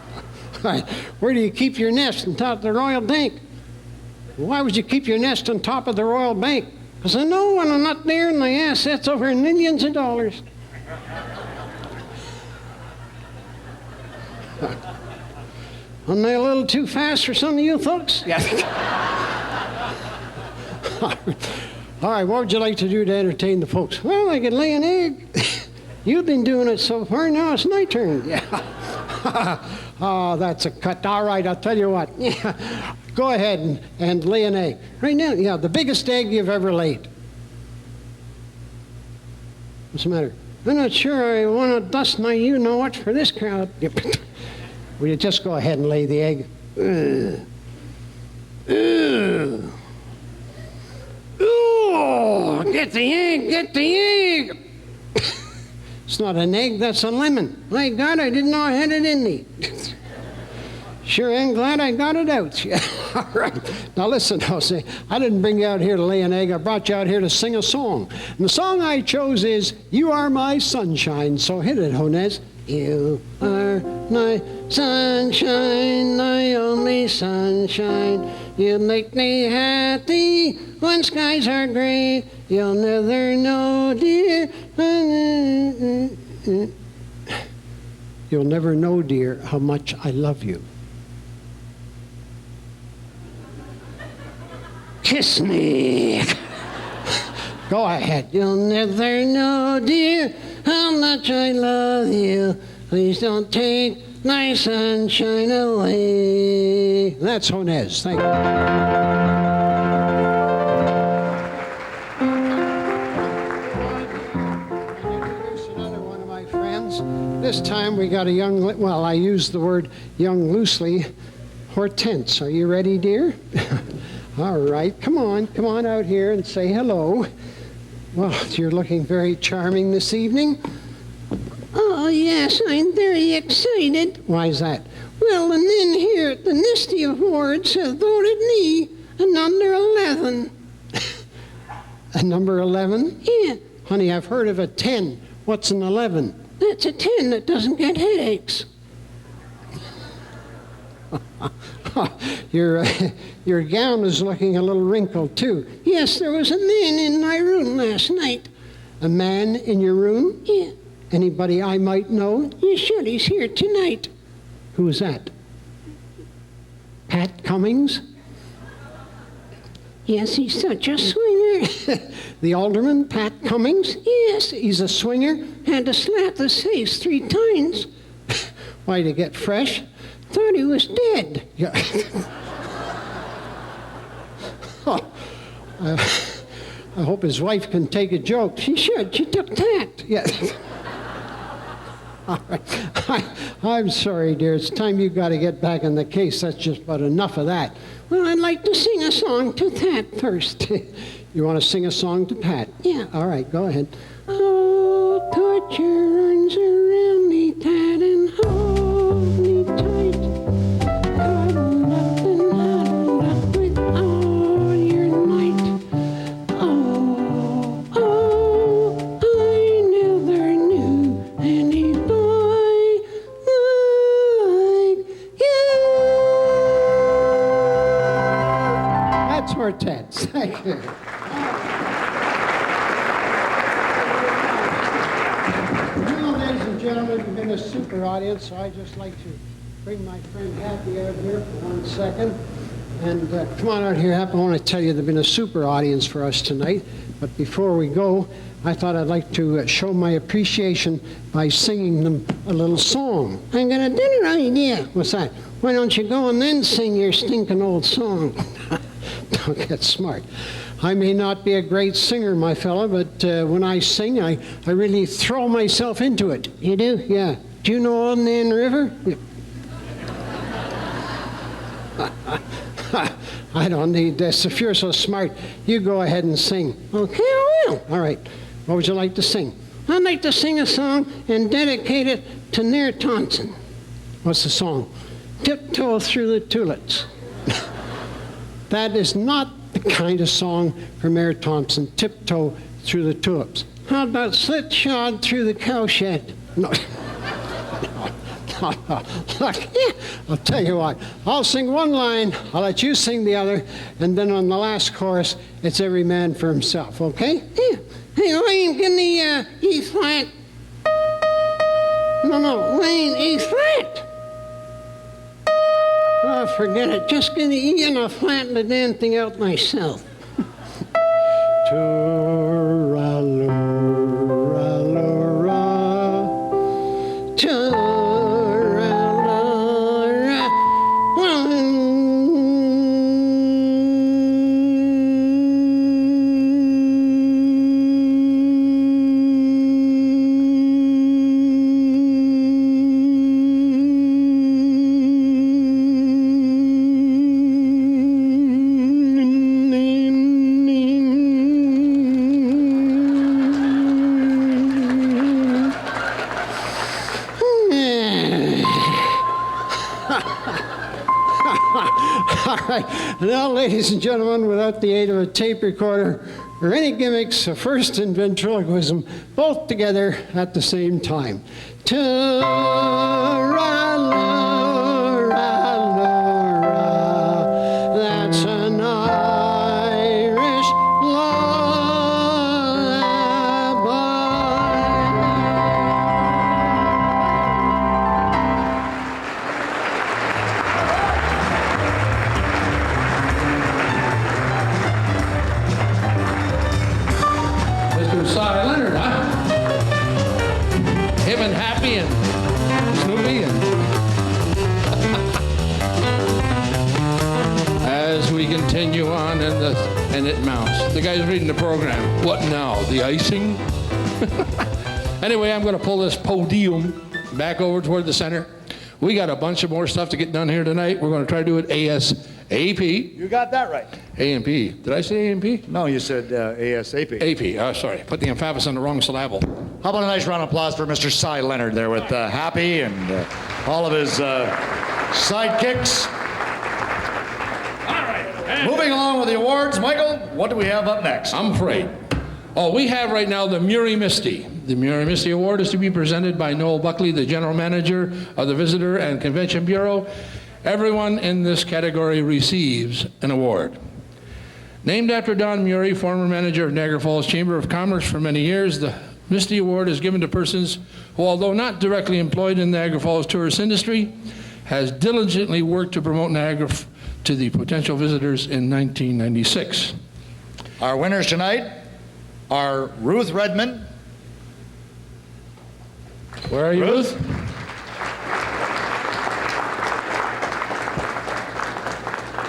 right. Where do you keep your nest? On top of the Royal Bank. Why would you keep your nest on top of the Royal Bank? Because I know when I'm not there and my assets over millions of dollars. Am I a little too fast for some of you folks? Yeah. All right, what would you like to do to entertain the folks? Well, I could lay an egg. You've been doing it so far, now it's my turn. Yeah. Oh, that's a cut. All right, I'll tell you what. Yeah. Go ahead and lay an egg. Right now, yeah, the biggest egg you've ever laid. What's the matter? I'm not sure I want to dust my you-know-what for this crowd. Will you just go ahead and lay the egg? Oh, get the egg. It's not an egg, that's a lemon. My God, I didn't know I had it in me. Sure am glad I got it out. Yeah. All right. Now listen, I'll say, I didn't bring you out here to lay an egg. I brought you out here to sing a song. And the song I chose is You Are My Sunshine. So hit it, Honez. You are my sunshine, my only sunshine. You make me happy when skies are gray. You'll never know, dear. You'll never know, dear, how much I love you. Kiss me. Go ahead. You'll never know, dear, how much I love you. Please don't take my sunshine away. That's Honez. Thank you. Introduce another one of my friends. This time we got a young, well, I use the word young loosely, Hortense. Are you ready, dear? All right, come on out here and say hello. Well, you're looking very charming this evening. Oh, yes, I'm very excited. Why is that? Well, the men here at the Misty Awards have voted me a number 11. A number 11? Yeah. Honey, I've heard of a 10. What's an 11? That's a 10 that doesn't get headaches. Your gown is looking a little wrinkled, too. Yes, there was a man in my room last night. A man in your room? Yeah. Anybody I might know? You should. He's here tonight. Who's that? Pat Cummings? Yes, he's such a swinger. The alderman, Pat Cummings? Yes, he's a swinger. Had to slap the face 3 times. Why, to get fresh? Thought he was dead. Yeah. I hope his wife can take a joke. She should. She took tact. Yeah. All right. I'm sorry, dear. It's time you got to get back in the case. That's just about enough of that. Well, I'd like to sing a song to Pat first. You want to sing a song to Pat? Yeah. All right. Go ahead. Oh, put your arms around me, Pat, and hold me tight. Cuddle up and huddle up with all your might. Oh, I never knew any boy like you. That's Hortense. Thank you. Well, ladies and gentlemen, we've been a super audience, so I'd just like to bring my friend Happy out here for 1 second. And come on out here, Happy. I want to tell you they've been a super audience for us tonight. But before we go, I thought I'd like to show my appreciation by singing them a little song. I got a dinner idea. What's that? Why don't you go and then sing your stinking old song? Don't get smart. I may not be a great singer, my fella, but when I sing, I really throw myself into it. You do? Yeah. Do you know Old Man River? Yeah. I don't need this. If you're so smart, you go ahead and sing. Okay, I will. All right. What would you like to sing? I'd like to sing a song and dedicate it to Nair Thompson. What's the song? Tiptoe Through the Tulips. That is not the kind of song for Mayor Thompson. Tiptoe Through the Tulips. How about Slitshod Through the Cowshed? No. Look, I'll tell you what. I'll sing one line, I'll let you sing the other, and then on the last chorus, it's every man for himself, okay? Hey, Wayne, give me E flat. No, Wayne, E flat. Oh, forget it. Just give me E and a flat and the damn thing out myself. Now, ladies and gentlemen, without the aid of a tape recorder or any gimmicks, a first in ventriloquism, both together at the same time. Ta-ra-la-ra-la-ra, that's an Irish Cy Leonard, huh? Him and Happy and Snoopy and as we continue on and it mounts. The guy's reading the program. What now? The icing? Anyway, I'm going to pull this podium back over toward the center. We got a bunch of more stuff to get done here tonight. We're going to try to do it ASAP. You got that right. A&P. Did I say A&P? No, you said ASAP. AP. Oh, sorry. Put the emphasis on the wrong syllable. How about a nice round of applause for Mr. Cy Leonard there with Happy and all of his sidekicks. All right. Moving along with the awards, Michael, what do we have up next? I'm afraid. Oh, we have right now the Muri Misty. The Muri Misty Award is to be presented by Noel Buckley, the General Manager of the Visitor and Convention Bureau. Everyone in this category receives an award. Named after Don Muri, former manager of Niagara Falls Chamber of Commerce for many years, the Misty Award is given to persons who, although not directly employed in the Niagara Falls tourist industry, has diligently worked to promote Niagara to the potential visitors in 1996. Our winners tonight are Ruth Redmond. Where are you, Ruth?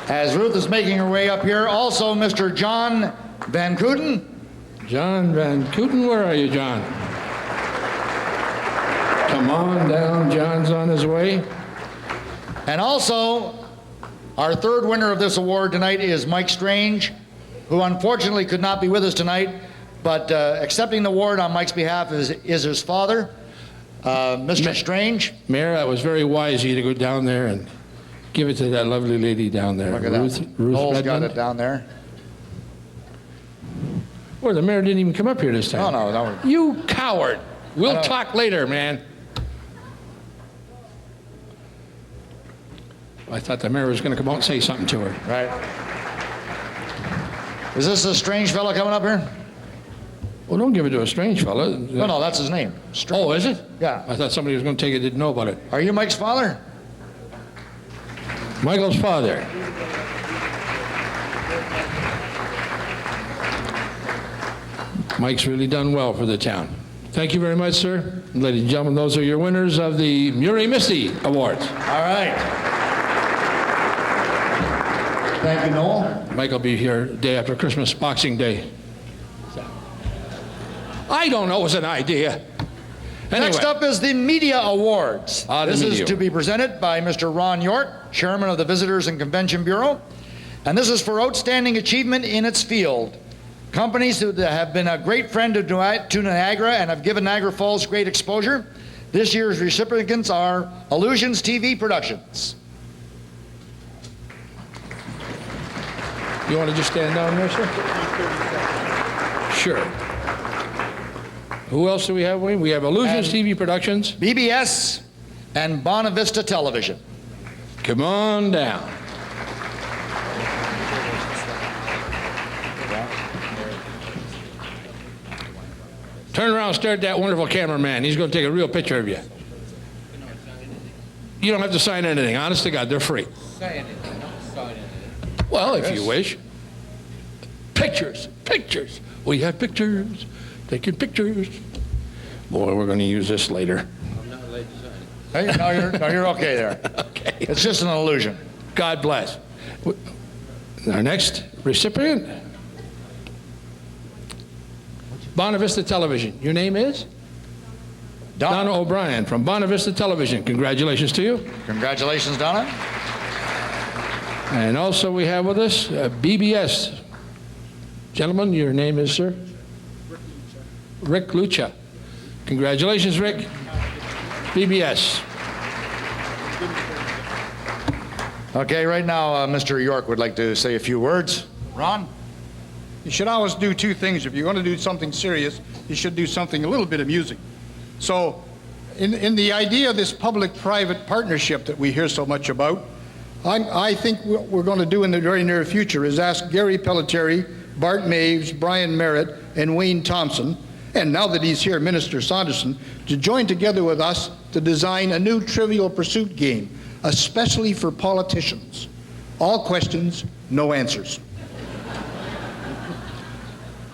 As Ruth is making her way up here, also Mr. John Van Kooten. John Van Kooten, where are you, John? Come on down, John's on his way. And also, our third winner of this award tonight is Mike Strange, who unfortunately could not be with us tonight, but accepting the award on Mike's behalf is his father, Mr. Strange. Mayor, that was very wise of you to go down there and give it to that lovely lady down there. Look at Ruth that. Noel's Redmond. got it down there. Well, the mayor didn't even come up here this time. No. You coward. We'll talk later, man. I thought the mayor was going to come out and say something to her. Right. Is this a strange fella coming up here? Well, don't give it to a strange fella. No, that's his name. Strange. Oh, is it? Yeah. I thought somebody was going to take it, didn't know about it. Are you Mike's father? Michael's father. Mike's really done well for the town. Thank you very much, sir. Ladies and gentlemen, those are your winners of the Muri Misty Awards. All right. Thank you, Noel. Mike will be here day after Christmas, Boxing Day. I don't know, it was an idea. Anyway. Next up is the Media Awards. The This Media. is to be presented by Mr. Ron York, Chairman of the Visitors and Convention Bureau. And this is for outstanding achievement in its field. Companies that have been a great friend to Niagara and have given Niagara Falls great exposure. This year's recipients are Illusions TV Productions. You want to just stand down there, sir? Sure. Who else do we have, Wayne? We have Illusions TV Productions. BBS and Bonavista Television. Come on down. Turn around and stare at that wonderful cameraman. He's going to take a real picture of you. You don't have to sign anything. Honest to God, they're free. Well, if you wish. Pictures, pictures. We have pictures. Taking pictures. Boy, we're going to use this later. Hey, no, you're okay there. Okay. It's just an illusion. God bless. Our next recipient, Bonavista Television. Your name is? Donna O'Brien from Bonavista Television. Congratulations to you. Congratulations, Donna. And also we have with us BBS. Gentlemen, your name is, sir? Rick Lucha. Congratulations, Rick. BBS. Okay, right now, Mr. York would like to say a few words. Ron? You should always do two things. If you're going to do something serious, you should do something a little bit amusing. So, in the idea of this public-private partnership that we hear so much about, I think what we're going to do in the very near future is ask Gary Pelletieri, Bart Maves, Brian Merritt, and Wayne Thompson, and now that he's here, Minister Saunderson, to join together with us to design a new Trivial Pursuit game, especially for politicians. All questions, no answers.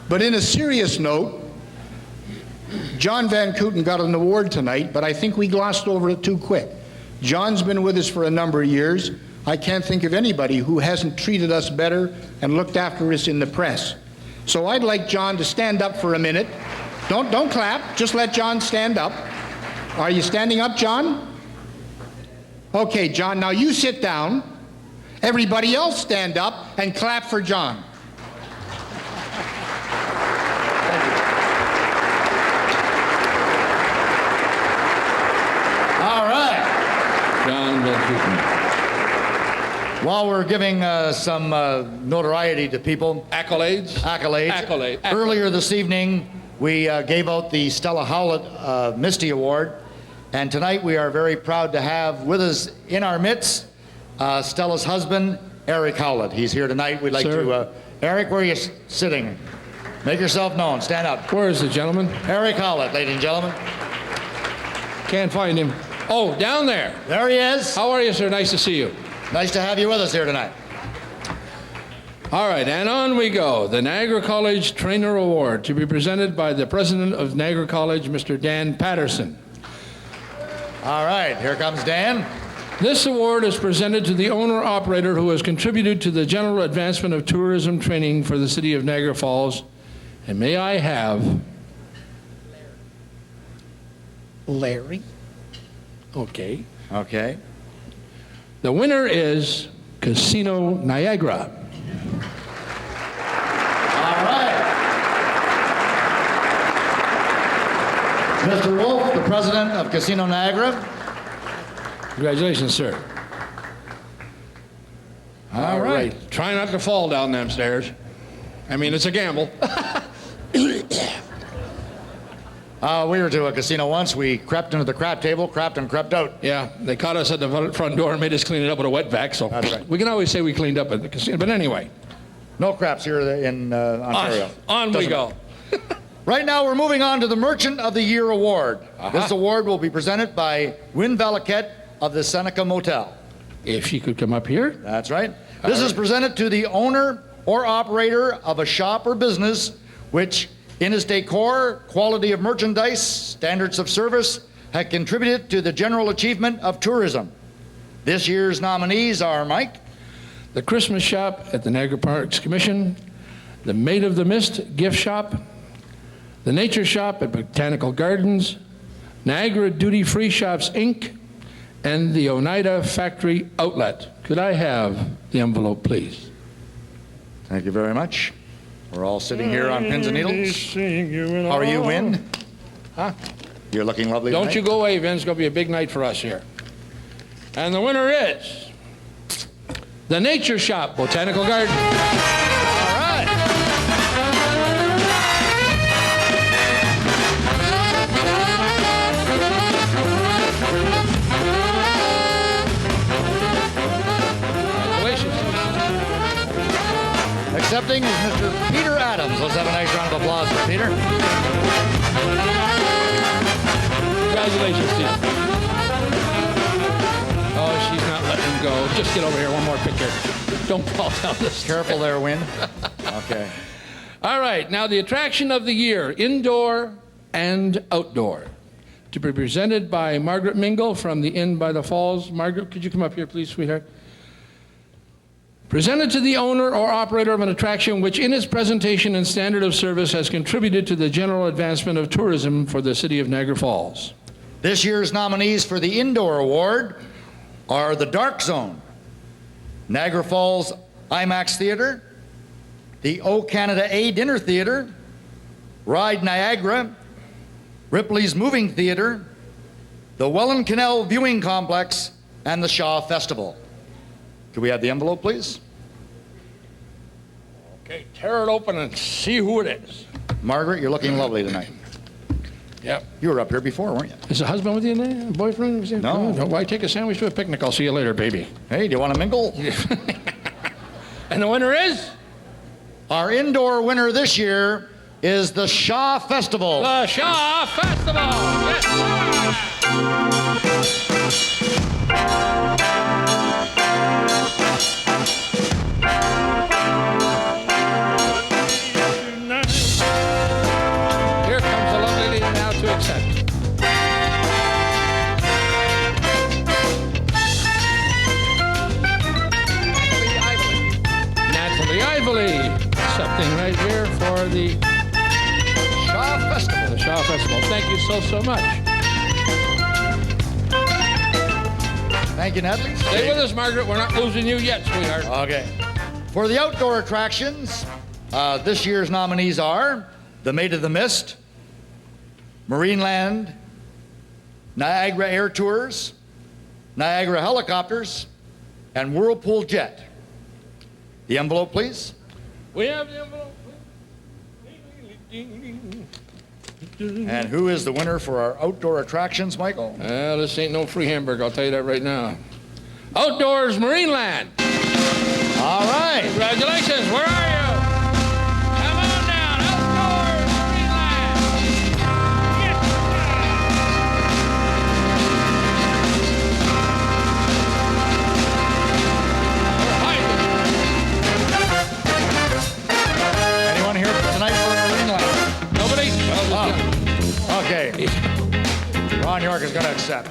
But in a serious note, John Van Kooten got an award tonight, but I think we glossed over it too quick. John's been with us for a number of years. I can't think of anybody who hasn't treated us better and looked after us in the press. So I'd like John to stand up for a minute. Don't clap, just let John stand up. Are you standing up, John? Okay, John, now you sit down. Everybody else stand up and clap for John. All right. John Van Kooten. While we're giving some notoriety to people. Accolades? Accolades. Earlier this evening, we gave out the Stella Howlett Misty Award. And tonight we are very proud to have with us in our midst Stella's husband, Eric Howlett. He's here tonight. We'd like to, Eric, where are you sitting? Make yourself known. Stand up. Where is the gentleman? Eric Howlett, ladies and gentlemen. Can't find him. Oh, down there. There he is. How are you, sir? Nice to see you. Nice to have you with us here tonight. All right, and on we go. The Niagara College Trainer Award to be presented by the president of Niagara College, Mr. Dan Patterson. All right, here comes Dan. This award is presented to the owner-operator who has contributed to the general advancement of tourism training for the city of Niagara Falls. And may I have Larry? Okay. Okay. The winner is Casino Niagara. All right. Mr. Wolf, the president of Casino Niagara. Congratulations, sir. All right. Try not to fall down them stairs. I mean, it's a gamble. We were to a casino once. We crept into the crap table, crapped and crept out. Yeah, they caught us at the front door and made us clean it up with a wet vac, so That's right. we can always say we cleaned up at the casino. But anyway. No craps here in Ontario. On we go. Right now, we're moving on to the Merchant of the Year Award. This award will be presented by Win Valaquette of the Seneca Motel. If she could come up here. That's right. This is presented to the owner or operator of a shop or business which, in its decor, quality of merchandise, standards of service, have contributed to the general achievement of tourism. This year's nominees are, Mike? The Christmas Shop at the Niagara Parks Commission, the Maid of the Mist Gift Shop, the Nature Shop at Botanical Gardens, Niagara Duty Free Shops, Inc., and the Oneida Factory Outlet. Could I have the envelope, please? Thank you very much. We're all sitting here on pins and needles. How are you, Win? Huh? You're looking lovely Don't tonight. you go away, Vin. It's going to be a big night for us here. And the winner is the Nature Shop Botanical Garden. All right. Congratulations. Accepting is Mr. Peter Adams. Let's have a nice round of applause for Peter. Congratulations, Steve. Oh, she's not letting him go. Just get over here. One more picture. Don't fall down this. Careful there, Win. Okay. All right. Now, the attraction of the year, indoor and outdoor, to be presented by Margaret Mingle from the Inn by the Falls. Margaret, could you come up here, please, sweetheart? Presented to the owner or operator of an attraction which in its presentation and standard of service has contributed to the general advancement of tourism for the city of Niagara Falls. This year's nominees for the Indoor Award are the Dark Zone, Niagara Falls IMAX Theater, the O Canada A Dinner Theater, Ride Niagara, Ripley's Moving Theater, the Welland Canal Viewing Complex, and the Shaw Festival. Could we have the envelope, please? Okay, tear it open and see who it is. Margaret, you're looking lovely tonight. Yep. You were up here before, weren't you? Is the husband with you now? Boyfriend? Was he? No. Why take a sandwich to a picnic? I'll see you later, baby. Hey, do you want to mingle? And the winner is? Our indoor winner this year is the Shaw Festival. The Shaw Festival! Yes. Here comes the lovely lady now to accept. Natalie Ively, accepting right here for the Shaw Festival. The Shaw Festival. Thank you so much. Thank you, Natalie. Stay with us, Margaret. We're not losing you yet, sweetheart. Okay. For the outdoor attractions, this year's nominees are the Maid of the Mist, Marineland, Niagara Air Tours, Niagara Helicopters, and Whirlpool Jet. The envelope, please. We have the envelope. And who is the winner for our outdoor attractions, Michael? Well, this ain't no free hamburger, I'll tell you that right now. Outdoors Marineland. All right. Congratulations. Where are you? Come on down. Outdoors Marineland. Yes. Anyone here tonight for Marineland? Nobody? Well, Okay. Ron York is going to accept.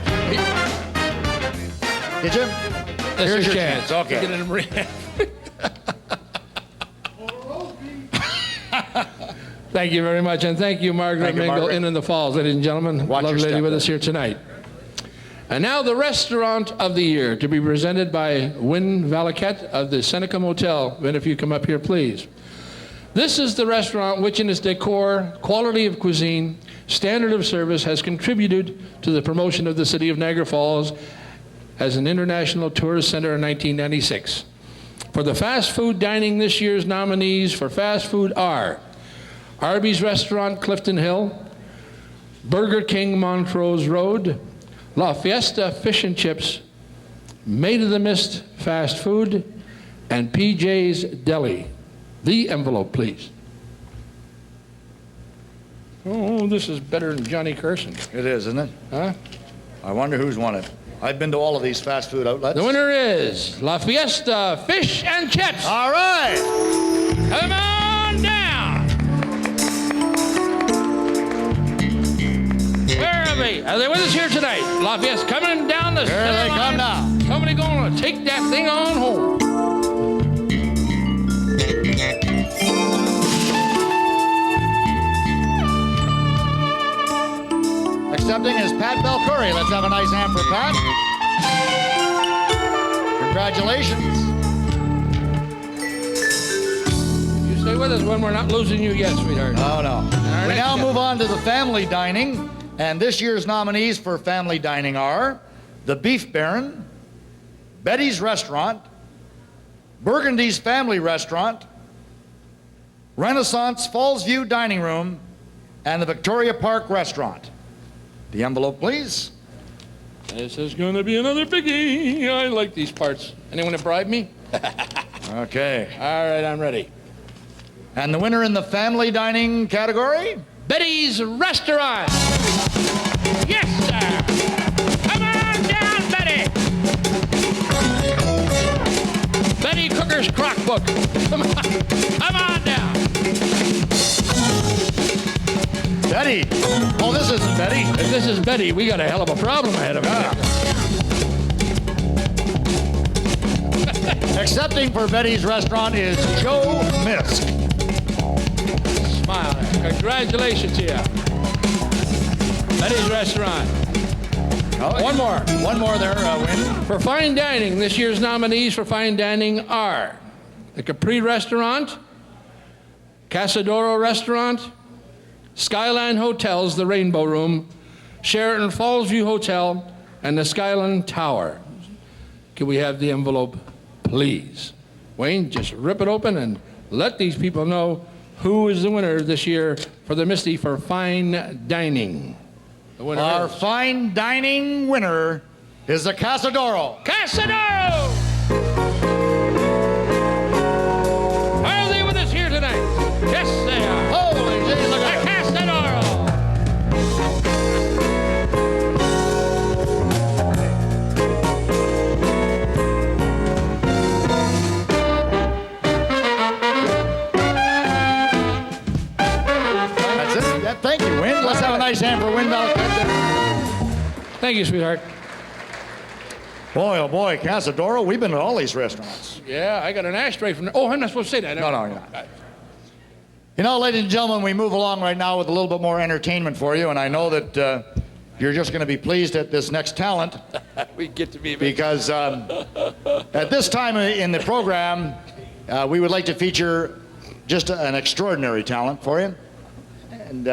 Did you? This Here's is your chance. chance. Okay. Get in a Marineland. Thank you very much, and thank you, Margaret Thank you, Mingle, Margaret. Inn in the Falls, ladies and gentlemen. Watch Lovely your lady step with there. us here tonight. And now the restaurant of the year, to be presented by Win Valaket of the Seneca Motel. Win, if you come up here, please. This is the restaurant which in its decor, quality of cuisine, standard of service has contributed to the promotion of the city of Niagara Falls as an international tourist center in 1996. For the fast food dining, this year's nominees for fast food are Arby's Restaurant, Clifton Hill, Burger King, Montrose Road, La Fiesta Fish and Chips, Maid of the Mist Fast Food, and PJ's Deli. The envelope, please. Oh, this is better than Johnny Carson. It is, isn't it? Huh? I wonder who's won it. I've been to all of these fast food outlets. The winner is La Fiesta Fish and Chips. All right. Come on down. Where are they? Are they with us here tonight? La Fiesta coming down the Here they come now. Somebody going to take that thing on home. Accepting is Pat Belcurry. Let's have a nice hand for Pat. Congratulations. Stay with us when we're not losing you yet, sweetheart. No, no. We next now guest. move on to the family dining, and this year's nominees for family dining are the Beef Baron, Betty's Restaurant, Burgundy's Family Restaurant, Renaissance Falls View Dining Room, and the Victoria Park Restaurant. The envelope, please. This is going to be another biggie. I like these parts. Anyone to bribe me? Okay. All right, I'm ready. And the winner in the family dining category? Betty's Restaurant. Yes, sir. Come on down, Betty. Betty Cooker's Crock Book. Come on down. Betty. Oh, this isn't Betty. If this is Betty, we got a hell of a problem ahead of us. Accepting for Betty's Restaurant is Joe Misk. Smile. Congratulations to you. Betty's Restaurant. Oh, One more. One more there, Win. For fine dining, this year's nominees for fine dining are the Capri Restaurant, Casadoro Restaurant, Skyline Hotels, the Rainbow Room, Sheraton Falls View Hotel, and the Skyline Tower. Can we have the envelope, please? Wayne, just rip it open and let these people know who is the winner this year for the Misty for fine dining. The winner Our is fine dining winner is the Casadoro. Casadoro! Are they with us here tonight? Yes, they are. Holy gee, look at The Casadoro! That's it. Yeah, thank you, Win. Let's have a nice hand for Win Valley. Thank you, sweetheart. Boy, oh boy, Casadoro, we've been to all these restaurants. Yeah, I got an ashtray from there. Oh, I'm not supposed to say that. No, you're not. You know, ladies and gentlemen, we move along right now with a little bit more entertainment for you, and I know that you're just going to be pleased at this next talent. We get to be Because at this time in the program, we would like to feature just an extraordinary talent for you. And,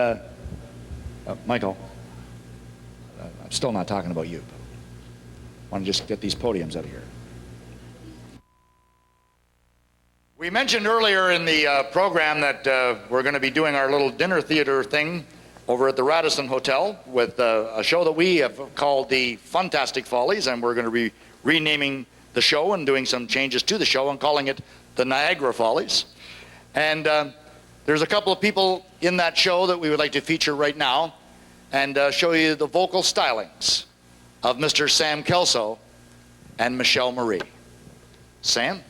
Michael, I'm still not talking about you. I want to just get these podiums out of here. We mentioned earlier in the program that we're going to be doing our little dinner theater thing over at the Radisson Hotel with a show that we have called the Funtastic Follies, and we're going to be renaming the show and doing some changes to the show and calling it the Niagara Follies. And there's a couple of people in that show that we would like to feature right now and show you the vocal stylings of Mr. Sam Kelso and Michelle Marie. Sam?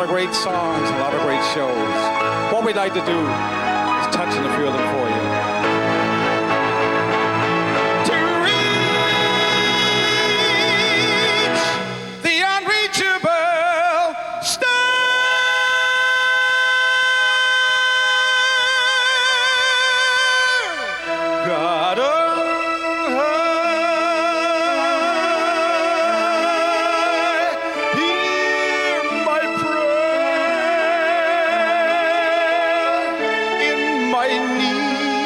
Great songs, a lot of great shows. What we'd like to do is touch on a few of them for you. To reach the unreachable star, God my need.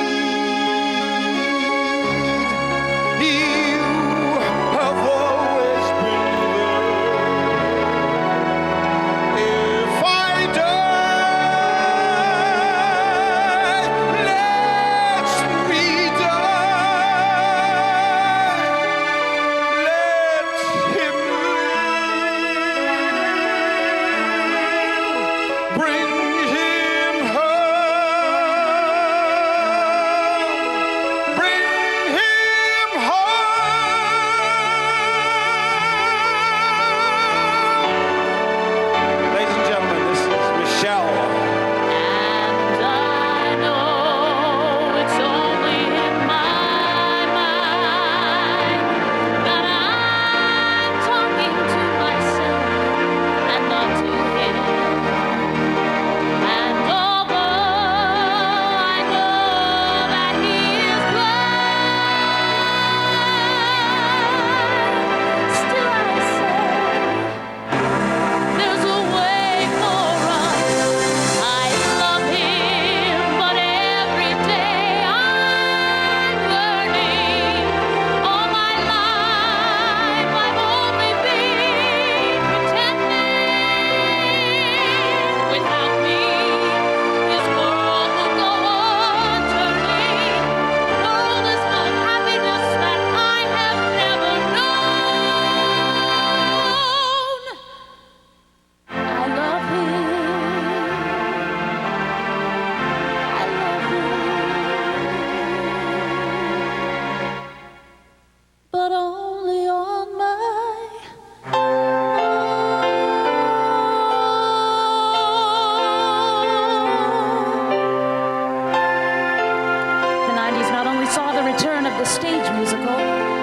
saw the return of the stage musical,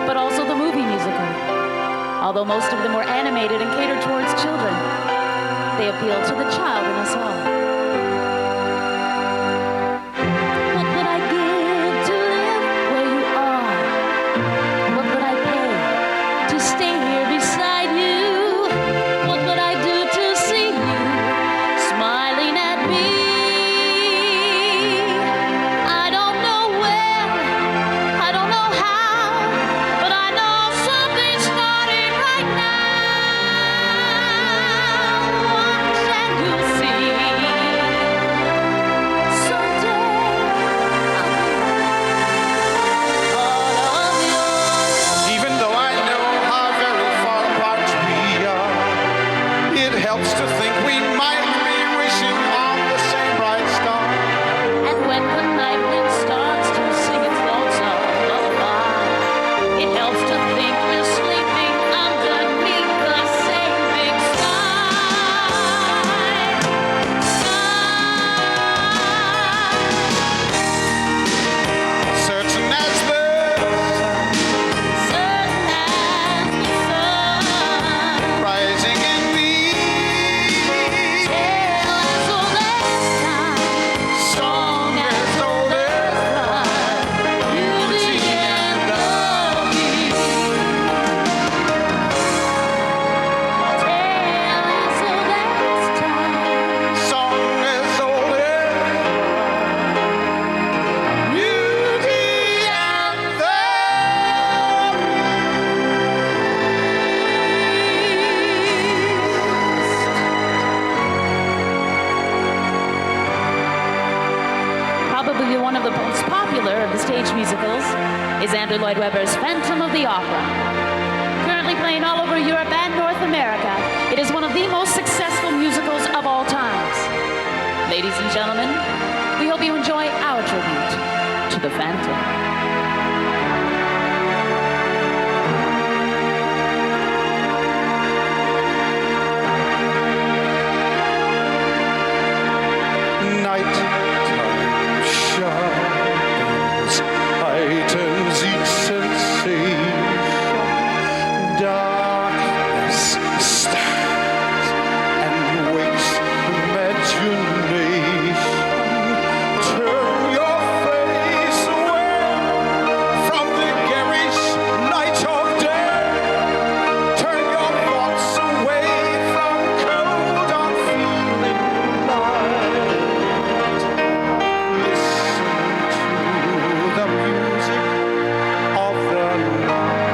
but also the movie musical. Although most of them were animated and catered towards children, they appeal to the child in us all. What would I give to live where you are? What would I pay to stay here beside you? What would I do to see you smiling at me? I don't know when, I don't know how, but I know something's starting right now. Watch and you'll see. Someday I'll be all of yours. Even though I know how very far apart we are, it helps to think we might be wishing on the same bright star. And when the night wind starts to sing its lonesome lullaby, it helps to think we're sleeping underneath the same big Certain as the rising in me, strong as old beauty and the song as old beauty and the Probably one of the most popular of the stage musicals is Andrew Lloyd Webber's Phantom of the Opera. Currently playing all over Europe and North America, it is one of the most successful musicals of all times. Ladies and gentlemen, we hope you enjoy our tribute to the Phantom. nighttime shines, heightens each sensation. Darkness stands and wakes imagination. Turn your face away from the garish night of day. Turn your thoughts away from cold, unfeeling light. Listen to the music of the night.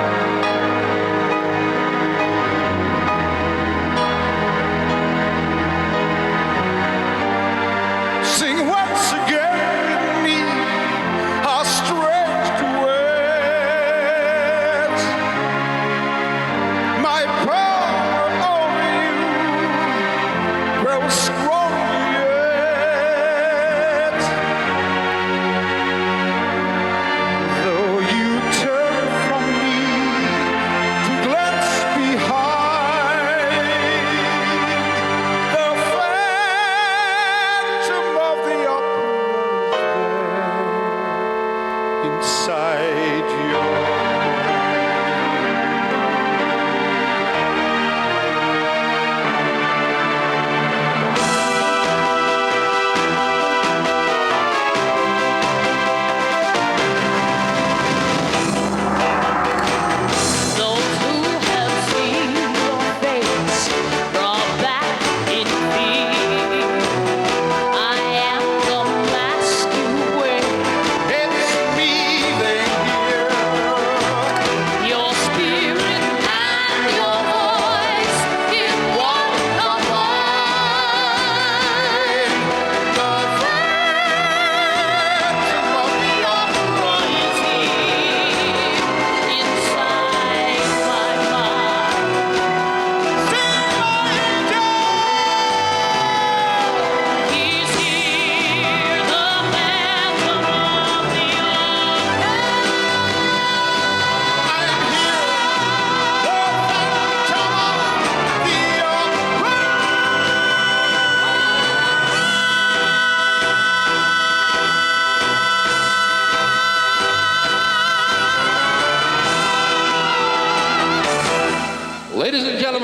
Sing once again me our strange duets. My power over you grows stronger yet. Though you turn from me to glance behind, the phantom of the opera is there inside your Those who have seen your face brought back in fear. I am the mask you wear. It's me they hear.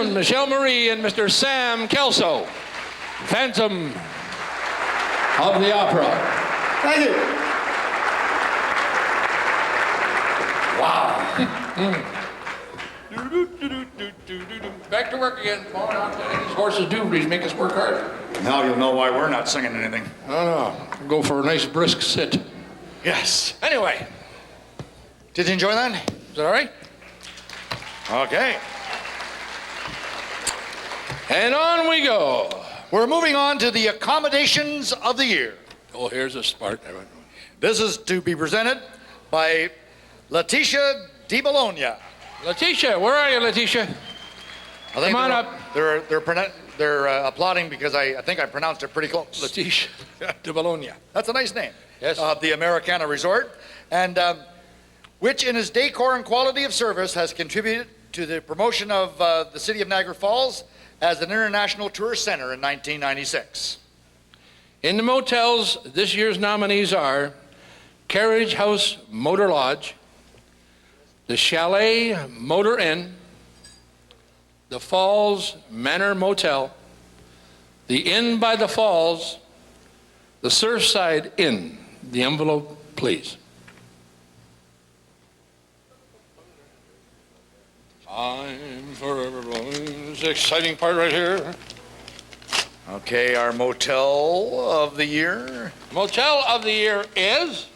in Michelle Marie and Mr. Sam Kelso, Phantom of the Opera. Thank you. Wow. Back to work again. Come on out. These horses do make us work hard. Now you'll know why we're not singing anything. No. Go for a nice brisk sit. Yes. Anyway. Did you enjoy that? Is that all right? Okay. And on we go. We're moving on to the accommodations of the year. Oh, here's a spark. This is to be presented by Letitia Di Bologna. Letitia, where are you, Letitia? Come on up. They're applauding because I think I pronounced it pretty close. Letitia Di Bologna. That's a nice name. Yes. Of the Americana Resort, and which in his decor and quality of service has contributed to the promotion of the city of Niagara Falls as an international tourist center in 1996. In the motels, this year's nominees are Carriage House Motor Lodge, the Chalet Motor Inn, the Falls Manor Motel, the Inn by the Falls, the Surfside Inn. The envelope, please. I'm forever blowing. This is the exciting part right here. Okay, our motel of the year. Motel of the year is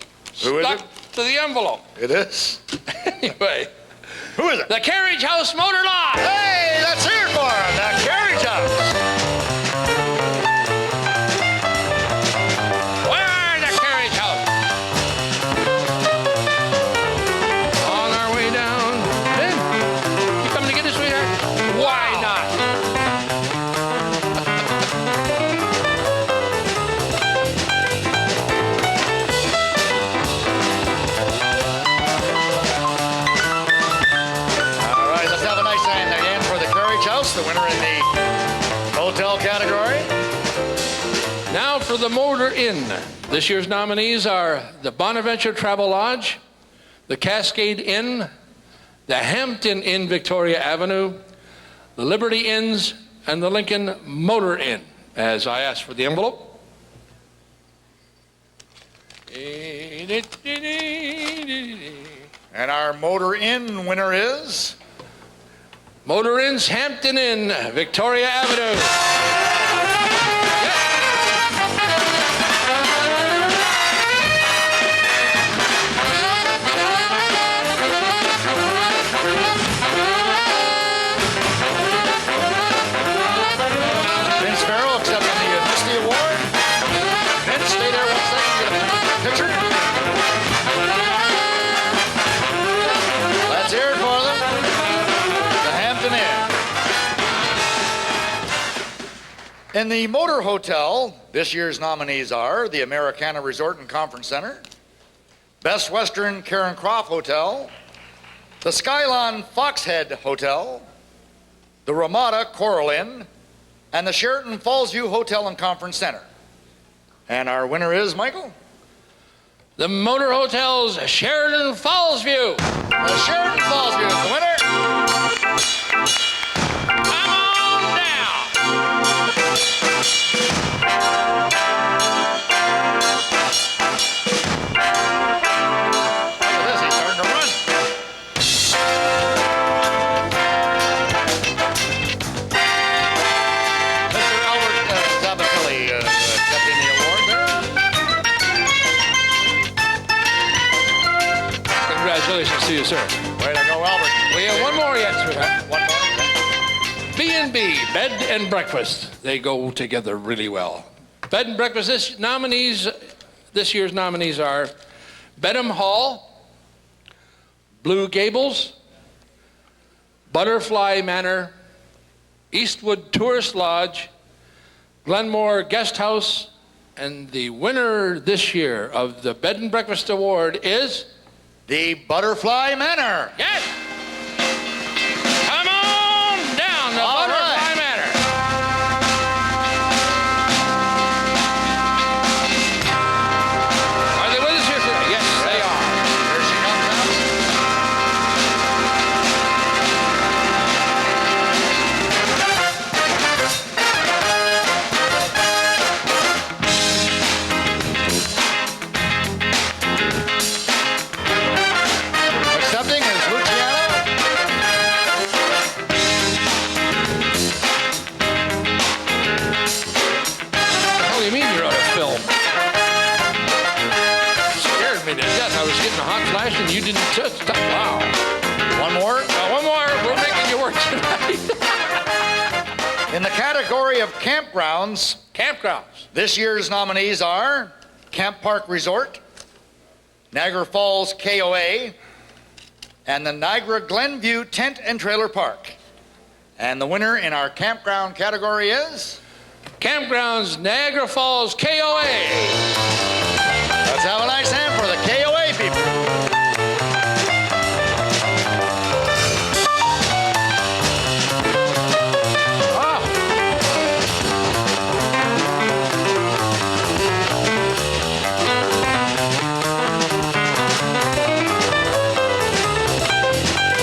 Who is stuck it? to the envelope. It is. Anyway. Who is it? The Carriage House Motor Lodge. Hey, let's hear it for him. The Carriage House. Where are the Carriage House? On our way down. Ben, you coming to get us, sweetheart? Why not? All right, let's have a nice hand again for the Carriage House, the winner in the hotel category. Now for the Motor Inn. This year's nominees are the Bonaventure Travel Lodge, the Cascade Inn, the Hampton Inn Victoria Avenue, the Liberty Inns, and the Lincoln Motor Inn. As I ask for the envelope. And our Motor Inn winner is? Motor Inn's Hampton Inn, Victoria Avenue. Vince Farrell accepting the Misty Award. Vince, stay there 1 second, get a picture. Let's hear it for them. The Hampton Inn. In the Motor Hotel, this year's nominees are the Americana Resort and Conference Center, Best Western Karen Croft Hotel, the Skylon Foxhead Hotel, the Ramada Coral Inn, and the Sheraton Fallsview Hotel and Conference Center. And our winner is, Michael? The Motor Hotel's Sheraton Fallsview. The Sheraton Fallsview is the winner. Come on down. Look at this, he's starting to run. Mr. Albert Zabatelli accepting the award there. Congratulations to you, sir. Way to go, Albert. We have one more yet, sweetheart. One more. B&B, Bed and Breakfast. They go together really well. Bed and Breakfast, this year's nominees are Benham Hall, Blue Gables, Butterfly Manor, Eastwood Tourist Lodge, Glenmore Guest House, and the winner this year of the Bed and Breakfast Award is the Butterfly Manor. Yes. Come on down the Butterfly Manor. Are they with us here today? Yes, they are. Here she comes now. flashing. You didn't just. Wow. One more? One more. We're making you work tonight. In the category of campgrounds, this year's nominees are Camp Park Resort, Niagara Falls KOA, and the Niagara Glenview Tent and Trailer Park. And the winner in our campground category is? Campgrounds Niagara Falls KOA. Let's have a nice hand for the KOA people.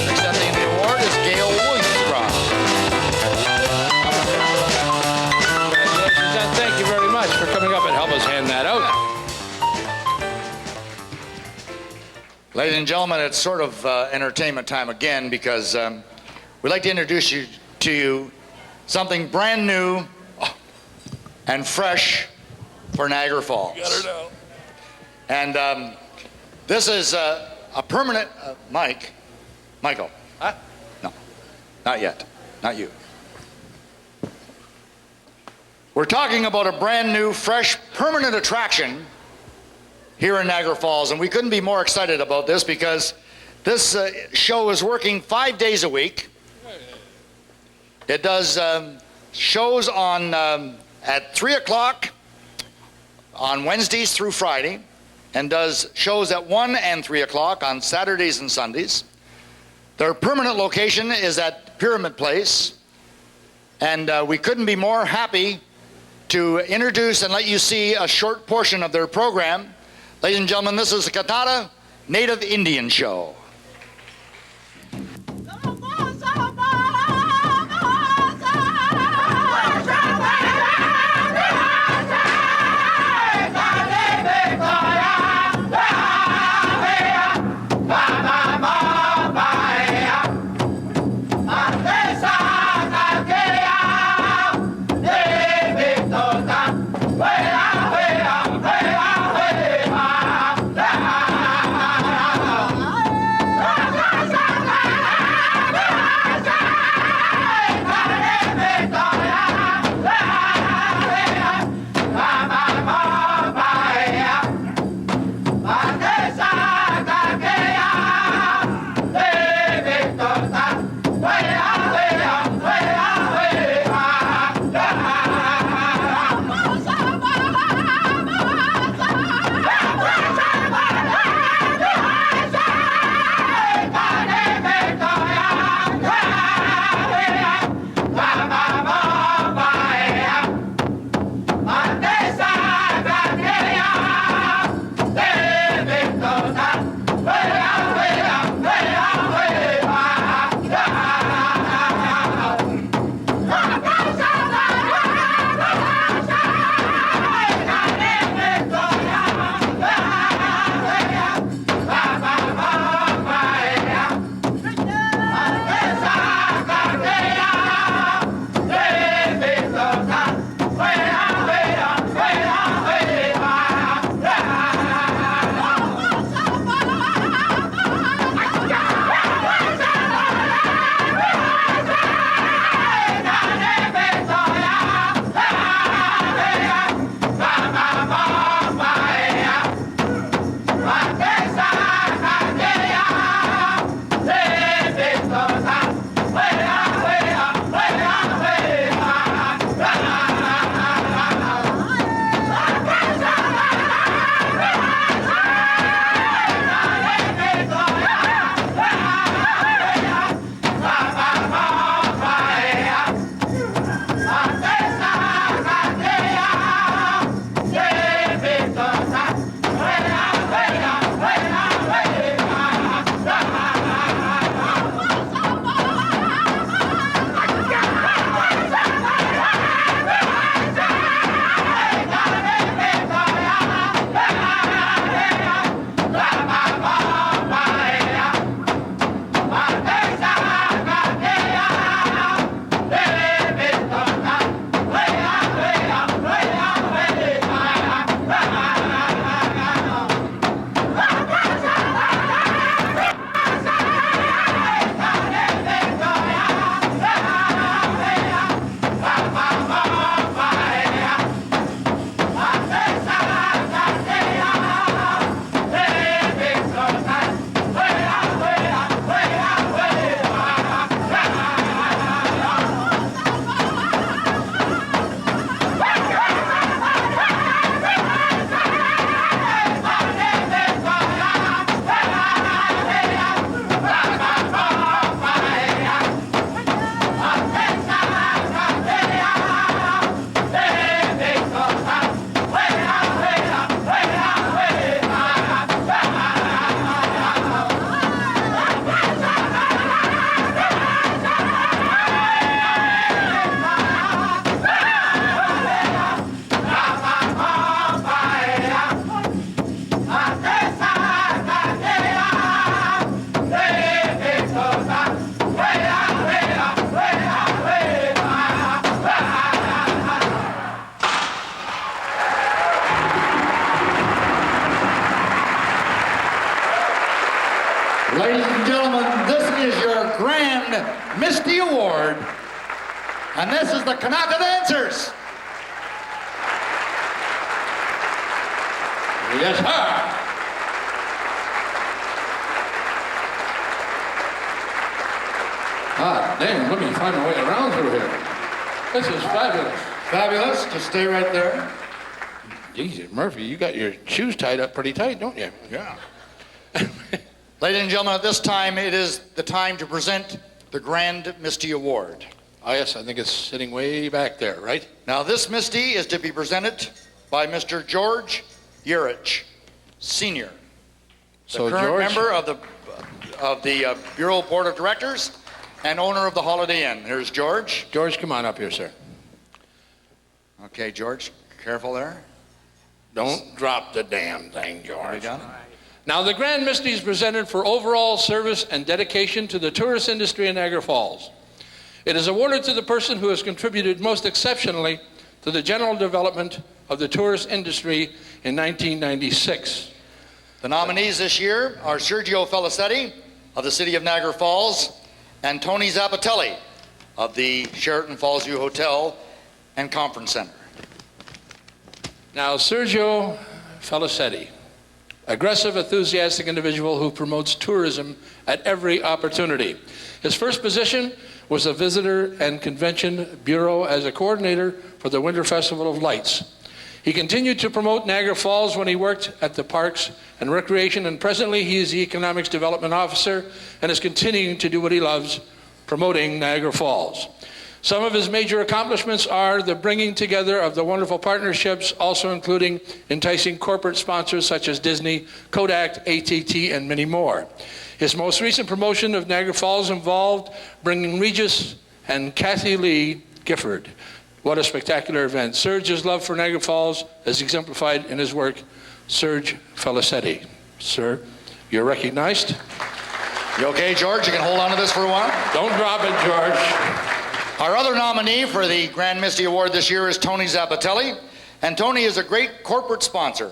Accepting the award is Gail Williams-Ross. Congratulations, and thank you very much for coming up and help us hand that out. Ladies and gentlemen, it's sort of entertainment time again because we'd like to introduce you to something brand new and fresh for Niagara Falls. Got her now. And this is a permanent, Michael. Huh? No, not yet, not you. We're talking about a brand new, fresh, permanent attraction here in Niagara Falls, and we couldn't be more excited about this because this show is working 5 days a week. It does shows on at 3 o'clock on Wednesdays through Friday, and does shows at 1 and 3 o'clock on Saturdays and Sundays. Their permanent location is at Pyramid Place, and we couldn't be more happy to introduce and let you see a short portion of their program. Ladies and gentlemen, this is the Katata Native Indian Show. Ladies and gentlemen, this is your Grand Misty Award, and this is the Kanaka Dancers. Yes, sir. Ah, damn, let me find my way around through here. This is fabulous. Fabulous. Just stay right there. Jesus, Murphy, you got your shoes tied up pretty tight, don't you? Yeah. Ladies and gentlemen, at this time, it is the time to present the Grand Misty Award. Oh, yes, I think it's sitting way back there, right? Now, this Misty is to be presented by Mr. George Yerich, Senior, So, the current George, member of the Bureau Board of Directors and owner of the Holiday Inn. Here's George. George, come on up here, sir. Okay, George, careful there. Don't drop the damn thing, George. Done? Now, the Grand Misty is presented for overall service and dedication to the tourist industry in Niagara Falls. It is awarded to the person who has contributed most exceptionally to the general development of the tourist industry in 1996. The nominees this year are Sergio Felicetti of the City of Niagara Falls and Tony Zappatelli of the Sheraton Falls View Hotel and Conference Center. Now, Sergio Felicetti, aggressive, enthusiastic individual who promotes tourism at every opportunity. His first position was the Visitor and Convention Bureau as a coordinator for the Winter Festival of Lights. He continued to promote Niagara Falls when he worked at the Parks and Recreation, and presently he is the Economics Development Officer and is continuing to do what he loves, promoting Niagara Falls. Some of his major accomplishments are the bringing together of the wonderful partnerships, also including enticing corporate sponsors such as Disney, Kodak, ATT, and many more. His most recent promotion of Niagara Falls involved bringing Regis and Kathy Lee Gifford. What a spectacular event. Serge's love for Niagara Falls is exemplified in his work, Serge Felicetti. Sir, you're recognized. You okay, George? You can hold on to this for a while? Don't drop it, George. Our other nominee for the Grand Misty Award this year is Tony Zappatelli, and Tony is a great corporate sponsor.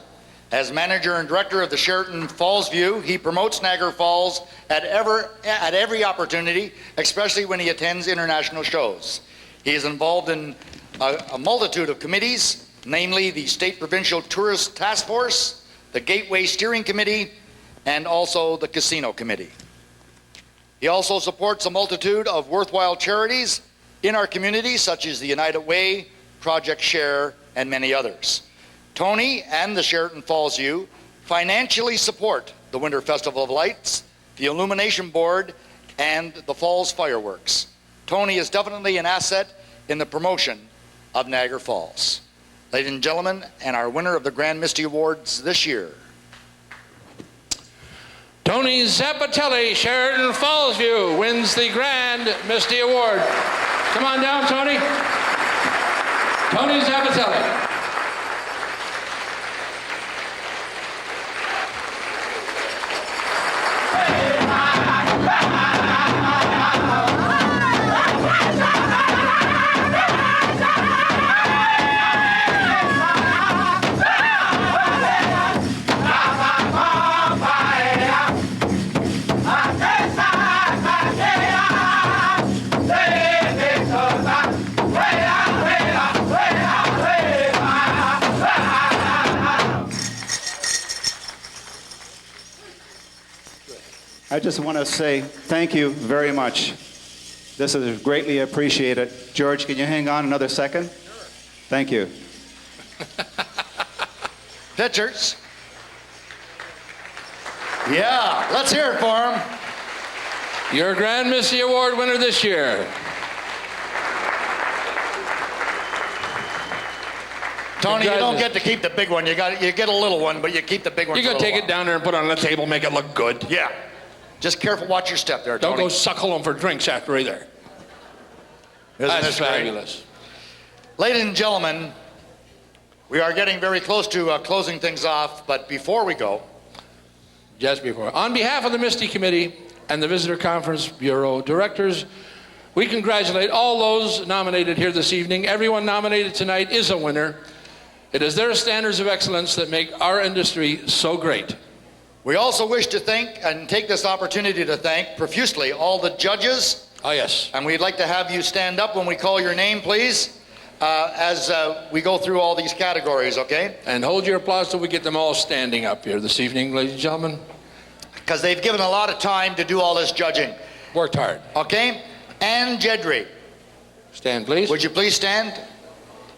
As manager and director of the Sheraton Falls View, he promotes Niagara Falls at every opportunity, especially when he attends international shows. He is involved in a multitude of committees, namely the State Provincial Tourist Task Force, the Gateway Steering Committee, and also the Casino Committee. He also supports a multitude of worthwhile charities in our community, such as the United Way, Project Share, and many others. Tony and the Sheraton Falls View financially support the Winter Festival of Lights, the Illumination Board, and the Falls Fireworks. Tony is definitely an asset in the promotion of Niagara Falls. Ladies and gentlemen, and our winner of the Grand Misty Awards this year, Tony Zappatelli, Sheraton Falls View, wins the Grand Misty Award. Come on down, Tony. Tony Zappatelli. I just want to say thank you very much. This is greatly appreciated. George, can you hang on another second? Sure. Thank you. Pictures. Yeah, let's hear it for him. Your Grand Misty Award winner this year. Tony, you don't get to keep the big one. You get a little one, but you keep the big one. You got to take it down there and put it on the table, make it look good. Yeah. Just careful, watch your step there, Tony. Don't go suckle them for drinks after either. That's fabulous. Ladies and gentlemen, we are getting very close to closing things off, but before we go. Just before. On behalf of the Misty Committee and the Visitor Conference Bureau Directors, we congratulate all those nominated here this evening. Everyone nominated tonight is a winner. It is their standards of excellence that make our industry so great. We also wish to thank and take this opportunity to thank profusely all the judges. Oh, yes. And we'd like to have you stand up when we call your name, please, as we go through all these categories, okay? And hold your applause till we get them all standing up here this evening, ladies and gentlemen. Because they've given a lot of time to do all this judging. Worked hard. Okay? Ann Jedry. Stand, please. Would you please stand?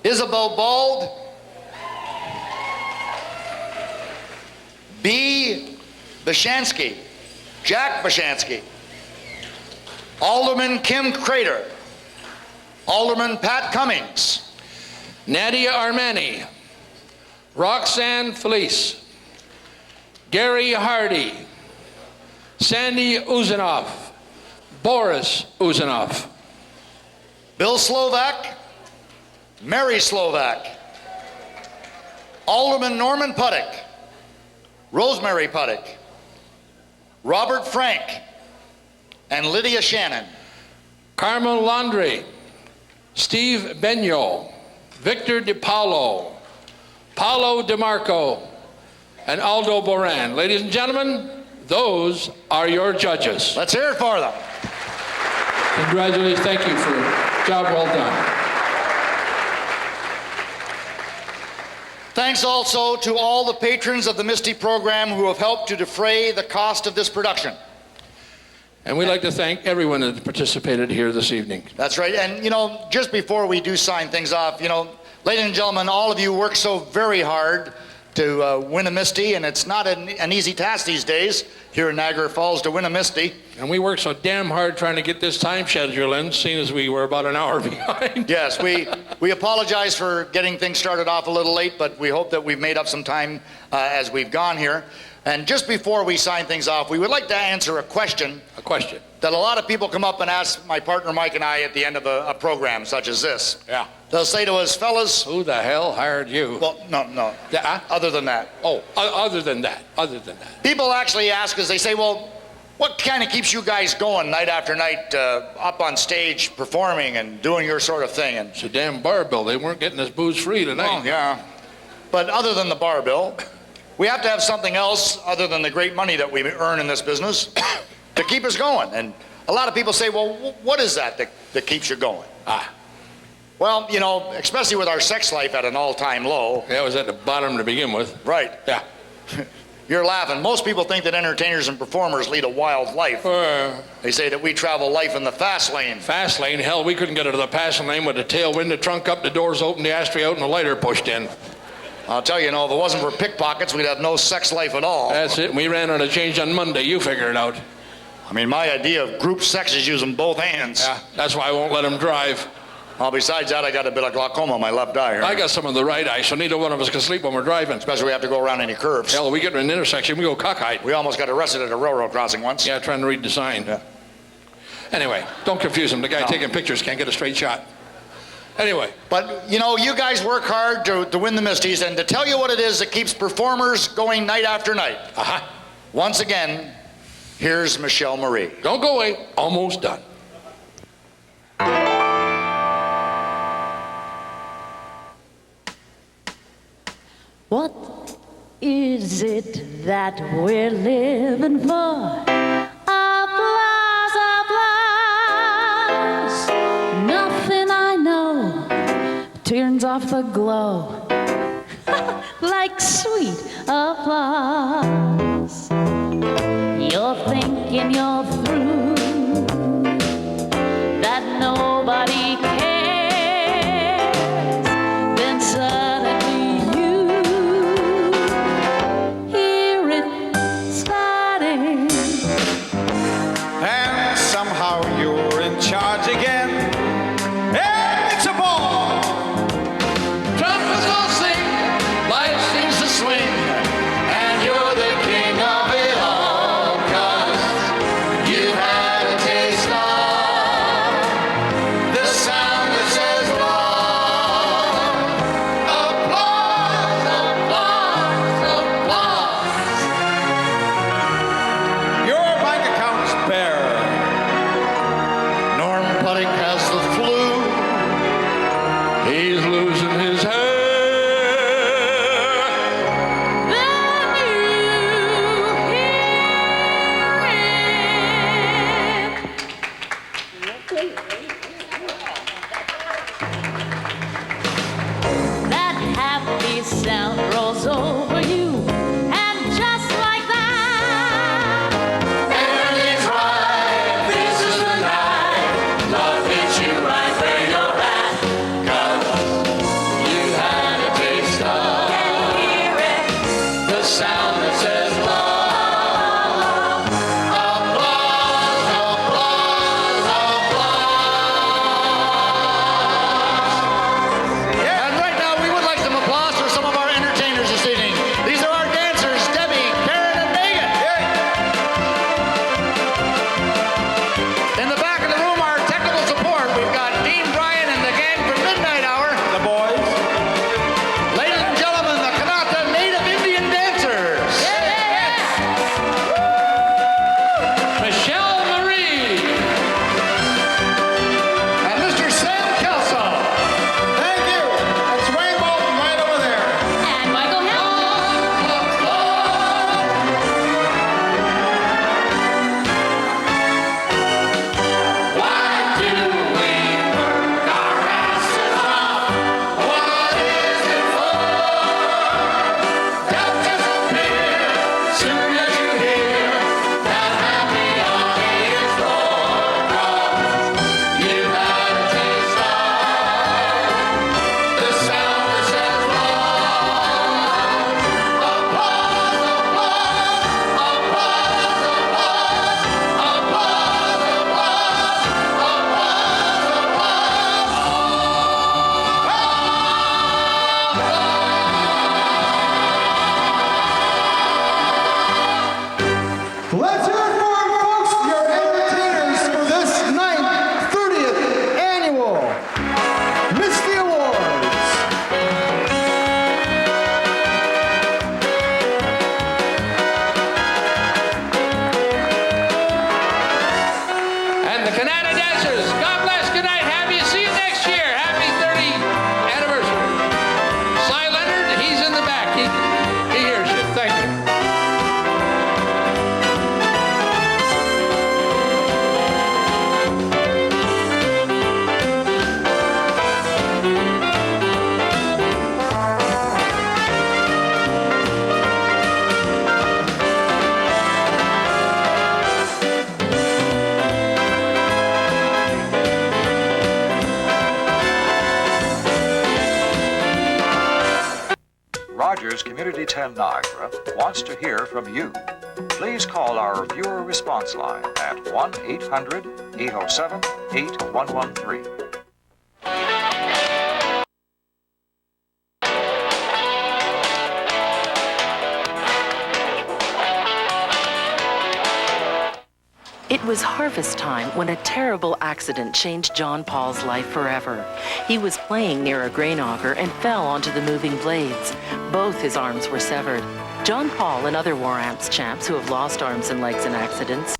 Isabel Bald. B. Bashansky. Jack Bashansky. Alderman Kim Crater. Alderman Pat Cummings. Nadia Armani. Roxanne Felice. Gary Hardy. Sandy Uzanoff. Boris Uzanoff. Bill Slovak. Mary Slovak. Alderman Norman Puttick. Rosemary Puttick. Robert Frank. And Lydia Shannon. Carmel Laundrie. Steve Benyo. Victor DiPaolo. Paolo DeMarco. And Aldo Boran. Ladies and gentlemen, those are your judges. Let's hear it for them. Congratulations. Thank you for a job well done. Thanks also to all the patrons of the Misty program who have helped to defray the cost of this production. And we'd like to thank everyone that participated here this evening. That's right. And, you know, just before we do sign things off, you know, ladies and gentlemen, all of you work so very hard to win a Misty, and it's not an easy task these days here in Niagara Falls to win a Misty. And we worked so damn hard trying to get this time schedule in, seeing as we were about an hour behind. Yes, we apologize for getting things started off a little late, but we hope that we've made up some time as we've gone here. And just before we sign things off, we would like to answer a question. A question. That a lot of people come up and ask my partner Mike and I at the end of a program such as this. Yeah. They'll say to us, fellas. Who the hell hired you? Well, no. Other than that. Oh, other than that. People actually ask us, they say, well, what kind of keeps you guys going night after night up on stage performing and doing your sort of thing? And it's a damn bar bill. They weren't getting us booze free tonight. Oh, yeah. But other than the bar bill, we have to have something else other than the great money that we earn in this business to keep us going. And a lot of people say, well, what is that keeps you going? Well, you know, especially with our sex life at an all-time low. Yeah, it was at the bottom to begin with. Right. Yeah. You're laughing. Most people think that entertainers and performers lead a wild life. They say that we travel life in the fast lane. Fast lane? Hell, we couldn't get into the passing lane with the tailwind, the trunk up, the doors open, the ashtray out, and the lighter pushed in. I'll tell you, if it wasn't for pickpockets, we'd have no sex life at all. That's it. We ran out of change on Monday. You figure it out. I mean, my idea of group sex is using both hands. Yeah, that's why I won't let him drive. Well, besides that, I got a bit of glaucoma on my left eye. Here. I got some on the right eye, so neither one of us can sleep when we're driving. Especially we have to go around any curves. Hell, we get to an intersection, we go cockeyed. We almost got arrested at a railroad crossing once. Yeah, trying to read the sign. Yeah. Anyway, don't confuse him. The guy taking pictures can't get a straight shot. Anyway. But, you know, you guys work hard to win the Misties, and to tell you what it is that keeps performers going night after night. Once again, here's Michelle Marie. Don't go away. Almost done. What is it that we're living for? Applause, applause. Nothing I know turns off the glow like sweet applause. You're thinking you're through, that nobody cares, then suddenly you hear it starting, and somehow you're in charge again. And it's a ball. Trumpets will sing, life seems to swing, and you're the king of it all, 'cause you have Canada Dancers, God bless, good night, happy, see you next year, happy 30th anniversary. Cy Leonard, he's in the back, he hears you, thank you. Rogers Community 10 Niagara wants to hear from you. Please call our viewer response line at 1-800-807-8113. It was harvest time when a terrible accident changed John Paul's life forever. He was playing near a grain auger and fell onto the moving blades. Both his arms were severed. John Paul and other War Amps champs who have lost arms and legs in accidents